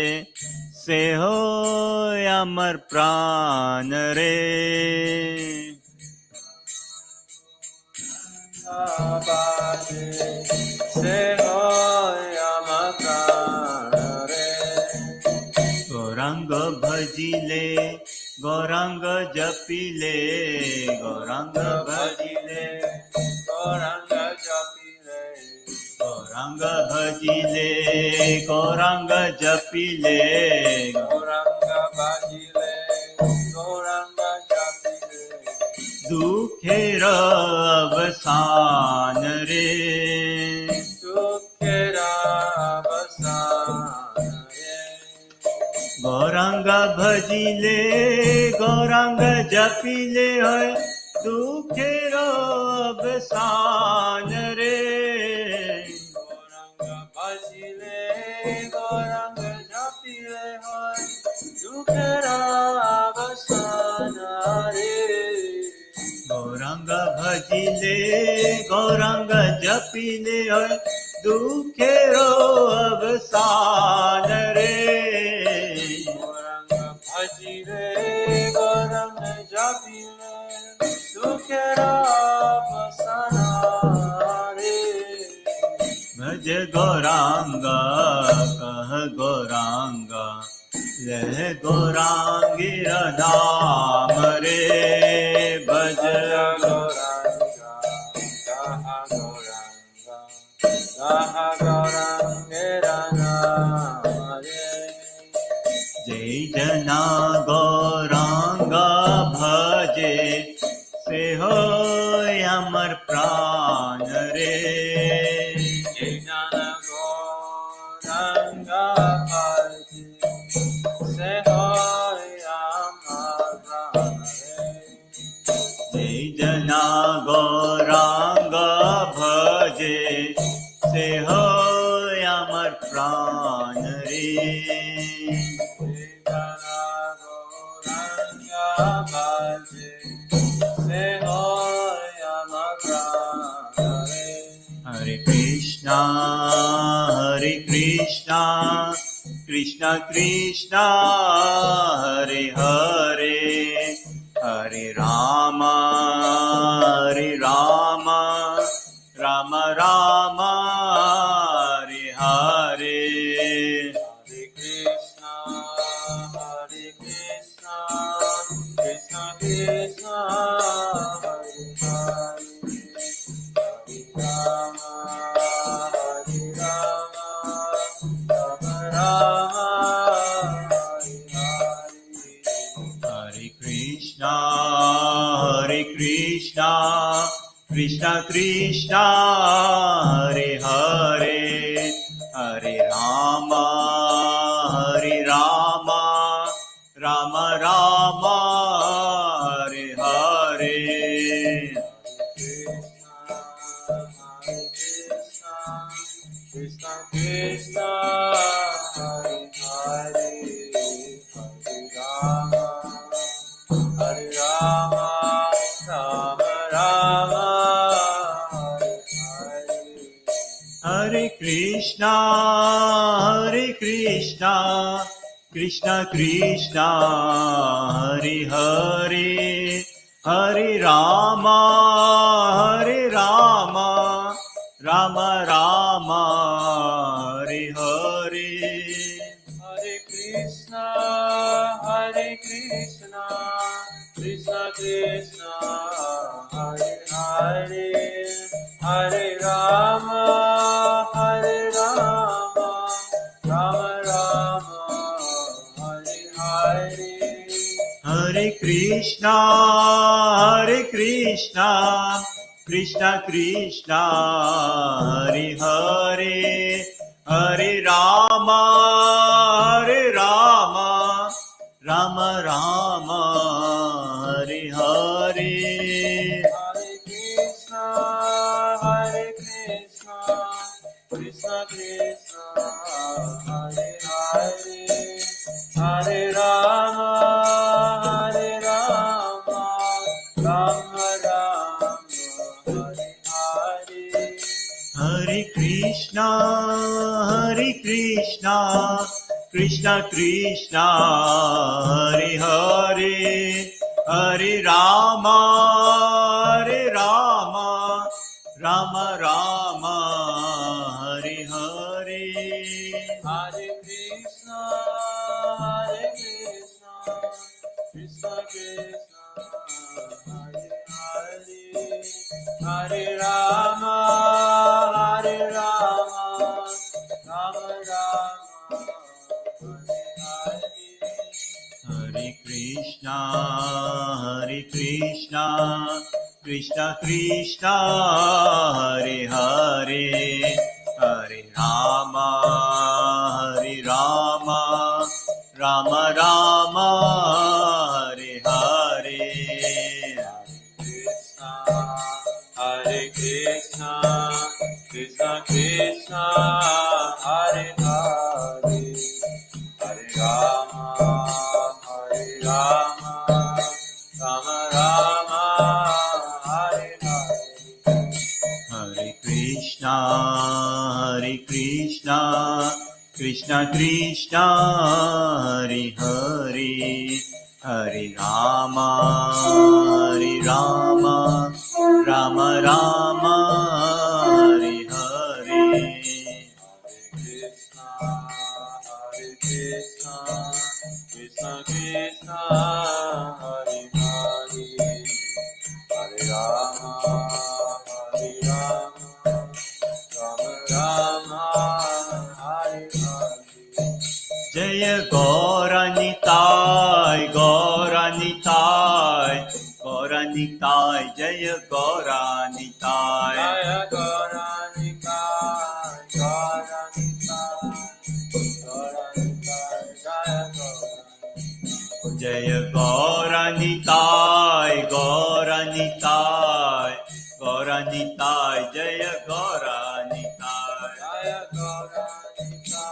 से होय अमर प्राण रे से होय अमर प्राण रे गौरांग भजिले गौरांग जपिले गौरांग भजिले गौरांग जपिले गौरांग भजिले गौरांग जपिले गौरांग भजिले गौरांग जपिले दुख दुखेरा अवसान रे दुखेरा अवसान रे गौरांग भजिले गौरांग जपिले है दुखेरा अवसान रे गौरांग भजिले गौरांग जपिले है दुखेरा अवसान रे गौरांग भजिले गौरांग जपिले है दुखेरो अवसान रे गौरांग भजिले गौरांग जपिले दुखेरा अवसान रे भज गौरांगा कह गौरांगा लह गौरांगी राम रे भज गौरांगा कह गौरांगा कह गौरांगे राम रे जय जना गौरांगा भजे से हो अमर प्राण रे जय जन गौरांगा भजे से होय अमर प्राण रे जय जना गौरांगा भजे से हो अमर प्राण रे Hare Krishna, Krishna Krishna, Hare Hare, Hare Rama, Rama Rama, Hare Hare. Hare Krishna, Krishna Krishna, Hare Hare, Hare Rama, Rama Rama, Hare Hare. Hare Krishna, Krishna Krishna, Hare Hare, Hare Rama, Rama Rama, Hare Hare. Krishna Krishna, Hare Hare, Hare Rama, Rama Rama, Hare Hare. Hare Krishna, Krishna Krishna, Hare Hare, Hare Rama, Rama Rama, Hare Hare. Hare Krishna, Krishna Krishna, Hare Hare, Hare Rama, Rama Rama, Hare Hare. Hare Krishna, Krishna Krishna, Hare Hare, Hare Rama, Rama Rama, Hare Hare. Hare Krishna, Krishna Krishna, Hare Hare, Hare Rama, Rama Rama, Hare Hare. Hare Krishna, Krishna Krishna, Hare Hare, Hare Rama, Rama Rama, Hare Hare. Hare Krishna, Krishna Krishna, Hare Hare, Hare Rama, Rama Rama, Hare Hare. Hare Krishna, Krishna Krishna, Hare Hare, Hare Rama, Hare Rama, Rama Rama, Hare Hare. Hare Krishna, Krishna Krishna, Hare Hare, Hare Rama, Hare Rama, Rama Rama, Hare Hare. Hare Krishna, Hare Krishna, Krishna Krishna, Hare Hare, Hare Rama, Hare Rama, Rama Rama, Hare Hare. Hare Krishna, Krishna Krishna, Hare Hare, Hare Rama, Hare Rama, Rama Rama, Hare Hare. Jaya Gauranitai, Gauranitai, Gauranitai, Jaya Gauranitai. Jaya Gauranika, Gauranika, Gauranika, Jaya Gauranika. Jaya Gauranitai, Gauranitai, Gauranitai, Jaya Gauranitai. Jaya Gauranika, Gauranika,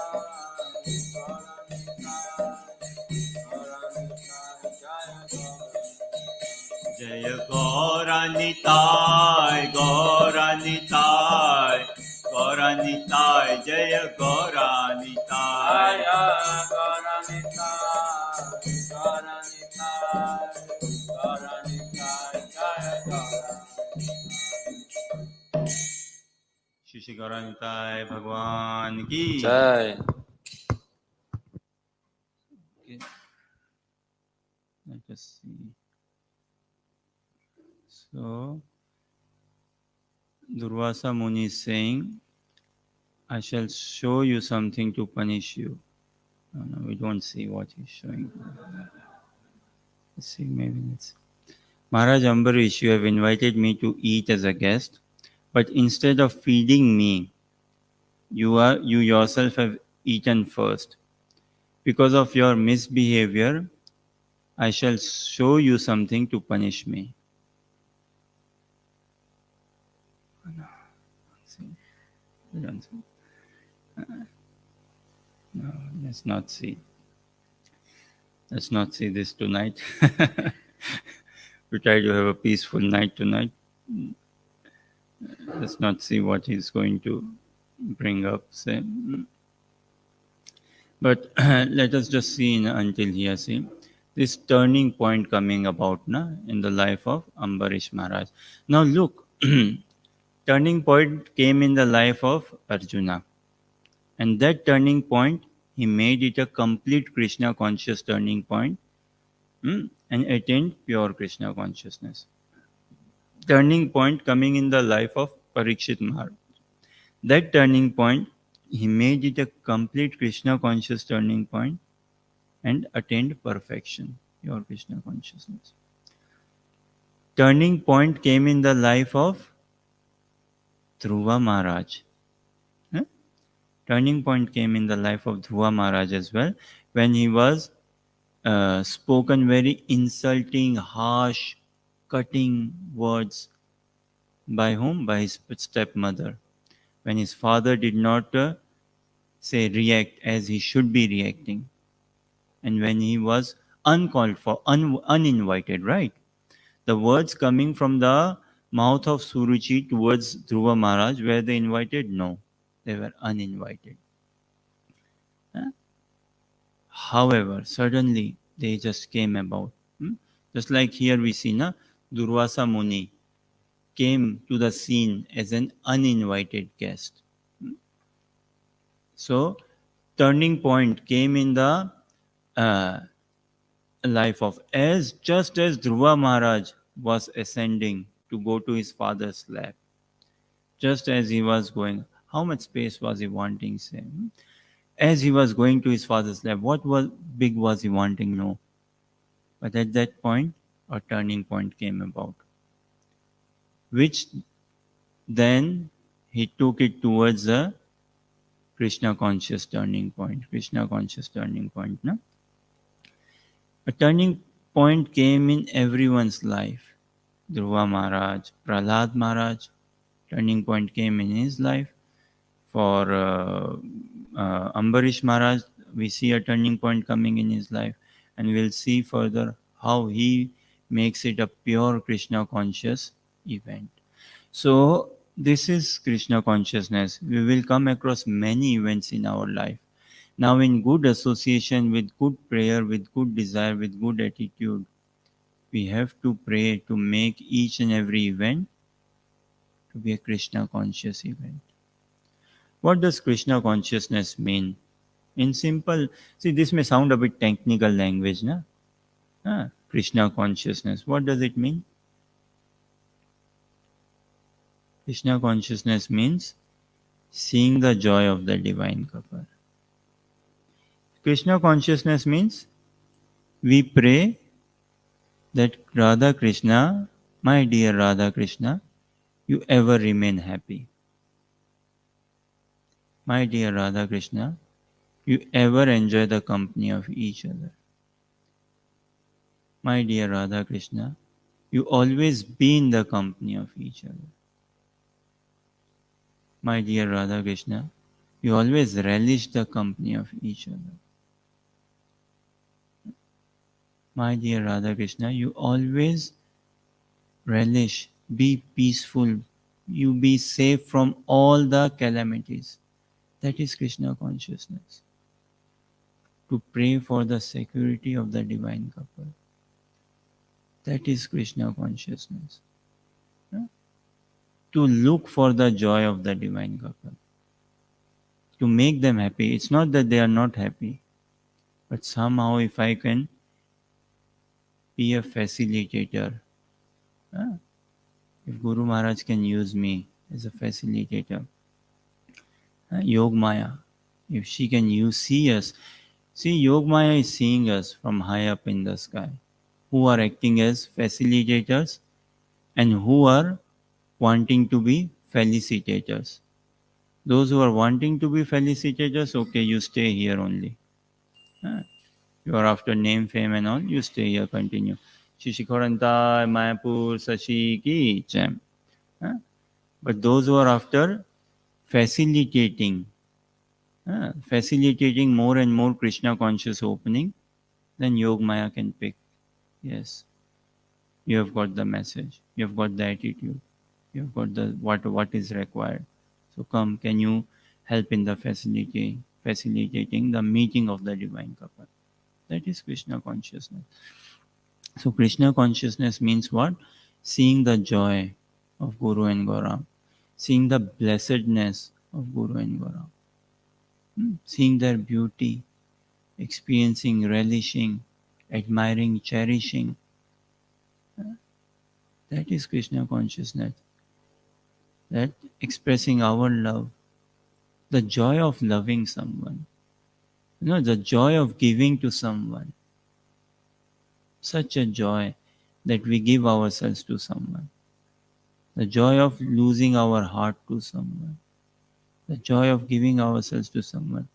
Gauranika, Jaya Jaya Gauranika. Gauranitai, Gauranitai, Gauranitai, Jaya Gauranitai. Jaya Gauranika, Gauranika, Gauranika, Jaya Gauranika. Shri Gauranitai Bhagwan ki. Jai. Okay. Let us see. So, Durvasa Muni is saying, I shall show you something to punish you. No, we don't see what he's showing. Let's see, maybe let's. Maharaj Ambarish, you have invited me to eat as a guest, but instead of feeding me, you yourself have eaten first. Because of your misbehavior, I shall show you something to punish me. No, let's not see. Let's not see this tonight. We try to have a peaceful night tonight. Let's not see what he's going to bring up. Say. But let us just see until here, see this turning point coming about in the life of Ambarish Maharaj. Now look, turning point came in the life of Arjuna. And that turning point, he made it a complete Krishna conscious turning point and attained pure Krishna consciousness. Turning point coming in the life of Parikshit Maharaj. That turning point, he made it a complete Krishna conscious turning point and attained perfection, pure Krishna consciousness. Turning point came in the life of Dhruva Maharaj. Turning point came in the life of Dhruva Maharaj as well, when he was spoken very insulting, harsh, cutting words by whom? By his stepmother. When his father did not react as he should be reacting, and when he was uncalled for, uninvited, right? The words coming from the mouth of Suruchi towards Dhruva Maharaj, were they invited? No, they were uninvited. However, suddenly they just came about. Just like here we see, Durvasa Muni came to the scene as an uninvited guest. So, turning point came in the life of, just as Dhruva Maharaj was ascending to go to his father's lap, just as he was going, how much space was he wanting, say? As he was going to his father's lap, what was he wanting? No. But at that point, a turning point came about. which then he took it towards a Krishna conscious turning point. Krishna conscious turning point. No? A turning point came in everyone's life. Dhruva Maharaj, Prahlad Maharaj, turning point came in his life. For Ambarish Maharaj, we see a turning point coming in his life, and we'll see further how he makes it a pure Krishna conscious event. So, this is Krishna consciousness. We will come across many events in our life. Now, in good association, with good prayer, with good desire, with good attitude, we have to pray to make each and every event to be a Krishna conscious event. What does Krishna consciousness mean? In simple, see, this may sound a bit technical language, na? Krishna consciousness. What does it mean? Krishna consciousness means seeing the joy of the divine couple. Krishna consciousness means we pray that Radha Krishna, my dear Radha Krishna, you ever remain happy. My dear Radha Krishna, you ever enjoy the company of each other. My dear Radha Krishna, you always be in the company of each other. My dear Radha Krishna, you always relish the company of each other. My dear Radha Krishna, you always relish, be peaceful, you be safe from all the calamities. That is Krishna consciousness. To pray for the security of the divine couple. That is Krishna consciousness. To look for the joy of the divine couple. To make them happy. It's not that they are not happy, but somehow if I can be a facilitator, if Guru Maharaj can use me as a facilitator, Yog Maya, if she can see us, see, Yog Maya is seeing us from high up in the sky, who are acting as facilitators and who are wanting to be felicitators. Those who are wanting to be felicitators, okay, you stay here only. You are after name, fame and all, you stay here, continue. Shishikorantai, Mayapur, Sashi ki Jam. But those who are after facilitating, facilitating more and more Krishna conscious opening, then Yog Maya can pick. Yes, you have got the message, you have got the attitude, you have got the what is required. So come, can you help in the facilitating the meeting of the divine couple? That is Krishna consciousness. So Krishna consciousness means what? Seeing the joy of Guru and Gaura, seeing the blessedness of Guru and Gaura, seeing their beauty, experiencing, relishing, admiring, cherishing. That is Krishna consciousness. That expressing our love, the joy of loving someone, the joy of giving to someone. Such a joy that we give ourselves to someone. The joy of losing our heart to someone. The joy of giving ourselves to someone.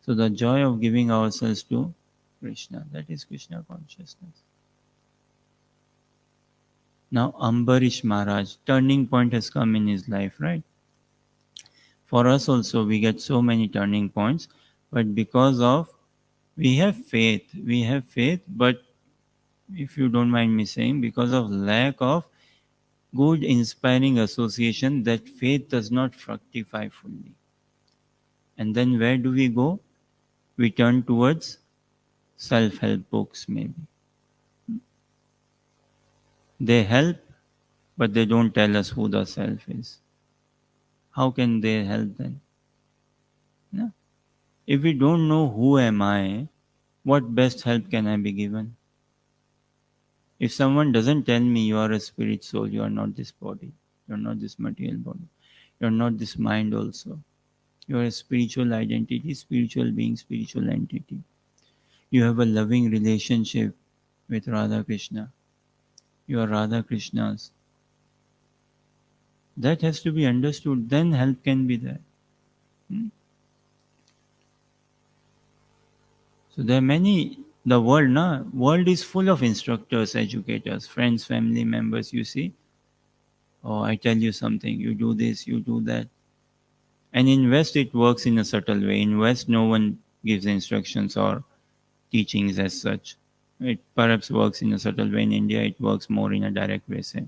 So the joy of giving ourselves to Krishna, that is Krishna consciousness. Now Ambarish Maharaj, turning point has come in his life, right? For us also, we get so many turning points, but because of, we have faith, but if you don't mind me saying, because of lack of good inspiring association, that faith does not fructify fully. And then where do we go? We turn towards self-help books maybe. They help, but they don't tell us who the self is. How can they help then? No? If we don't know who am I, what best help can I be given? If someone doesn't tell me you are a spirit soul, you are not this body, you are not this material body, you are not this mind also. You are a spiritual identity, spiritual being, spiritual entity. You have a loving relationship with Radha Krishna. You are Radha Krishna's. That has to be understood. Then help can be there. Hmm? So there are many. The world, na world is full of instructors, educators, friends, family members. You see, oh, I tell you something. You do this, you do that. And in West, it works in a subtle way. In West, no one gives instructions or teachings as such. It perhaps works in a subtle way. In India, it works more in a direct way. Say.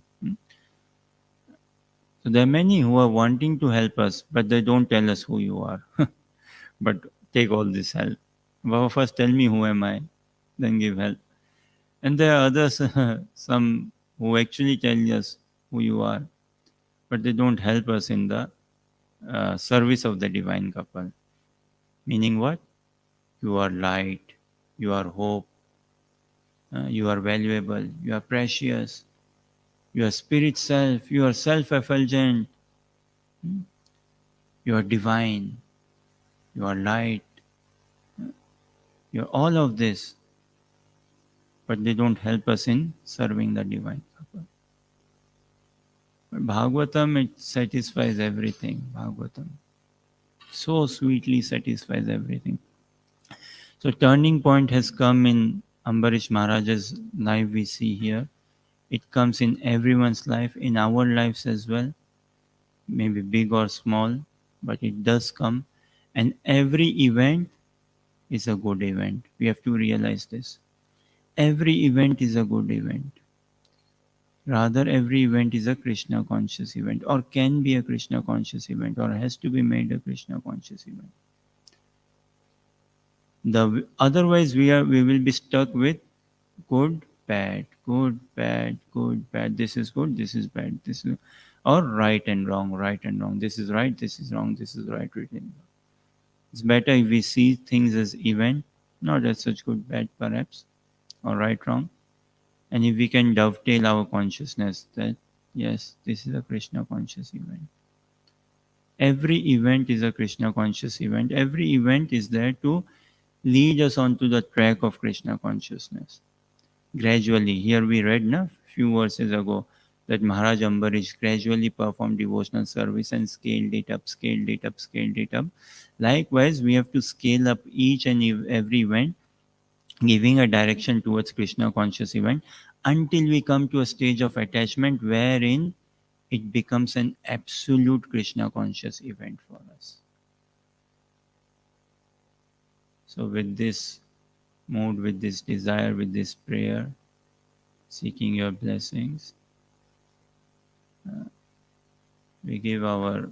So there are many who are wanting to help us, but they don't tell us who you are. But take all this help. Well, first tell me who am I, then give help. And there are others, some who actually tell us who you are, but they don't help us in the service of the divine couple. Meaning what? You are light, you are hope, you are valuable, you are precious, you are spirit self, you are self effulgent, you are divine, you are light, you are all of this, but they don't help us in serving the divine couple. But Bhagavatam, it satisfies everything. Bhagavatam so sweetly satisfies everything. So turning point has come in Ambarish Maharaj's life we see here. It comes in everyone's life, in our lives as well, maybe big or small, but it does come. And every event is a good event. We have to realize this. Every event is a good event. Rather, every event is a Krishna conscious event, or can be a Krishna conscious event, or has to be made a Krishna conscious event. Otherwise we will be stuck with good, bad, good, bad, good, bad. This is good, this is bad, this is or right and wrong, right and wrong. This is right, this is wrong, this is right, written. It's better if we see things as event, not as such good, bad, perhaps, or right, wrong. And if we can dovetail our consciousness that yes, this is a Krishna conscious event. Every event is a Krishna conscious event. Every event is there to lead us onto the track of Krishna consciousness. Gradually, here we read a few verses ago that Maharaj Ambarish gradually performed devotional service and scaled it up, scaled it up, scaled it up. Likewise, we have to scale up each and every event, giving a direction towards Krishna conscious event until we come to a stage of attachment wherein it becomes an absolute Krishna conscious event for us. So with this mood, with this desire, with this prayer, seeking your blessings, we give our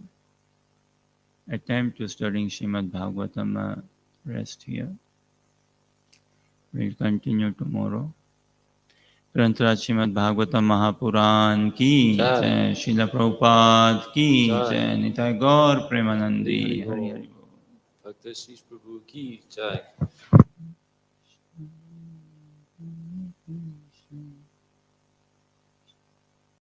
attempt to studying Srimad Bhagavatam a rest here. We'll continue tomorrow. ग्रंथराज Shrimad Bhagavatam Mahapuran की जय, श्रील प्रभुपाद की जय, निताय गौर प्रेमानंदी, हरि हरि बोल। Bhakti Prabhu ki jai.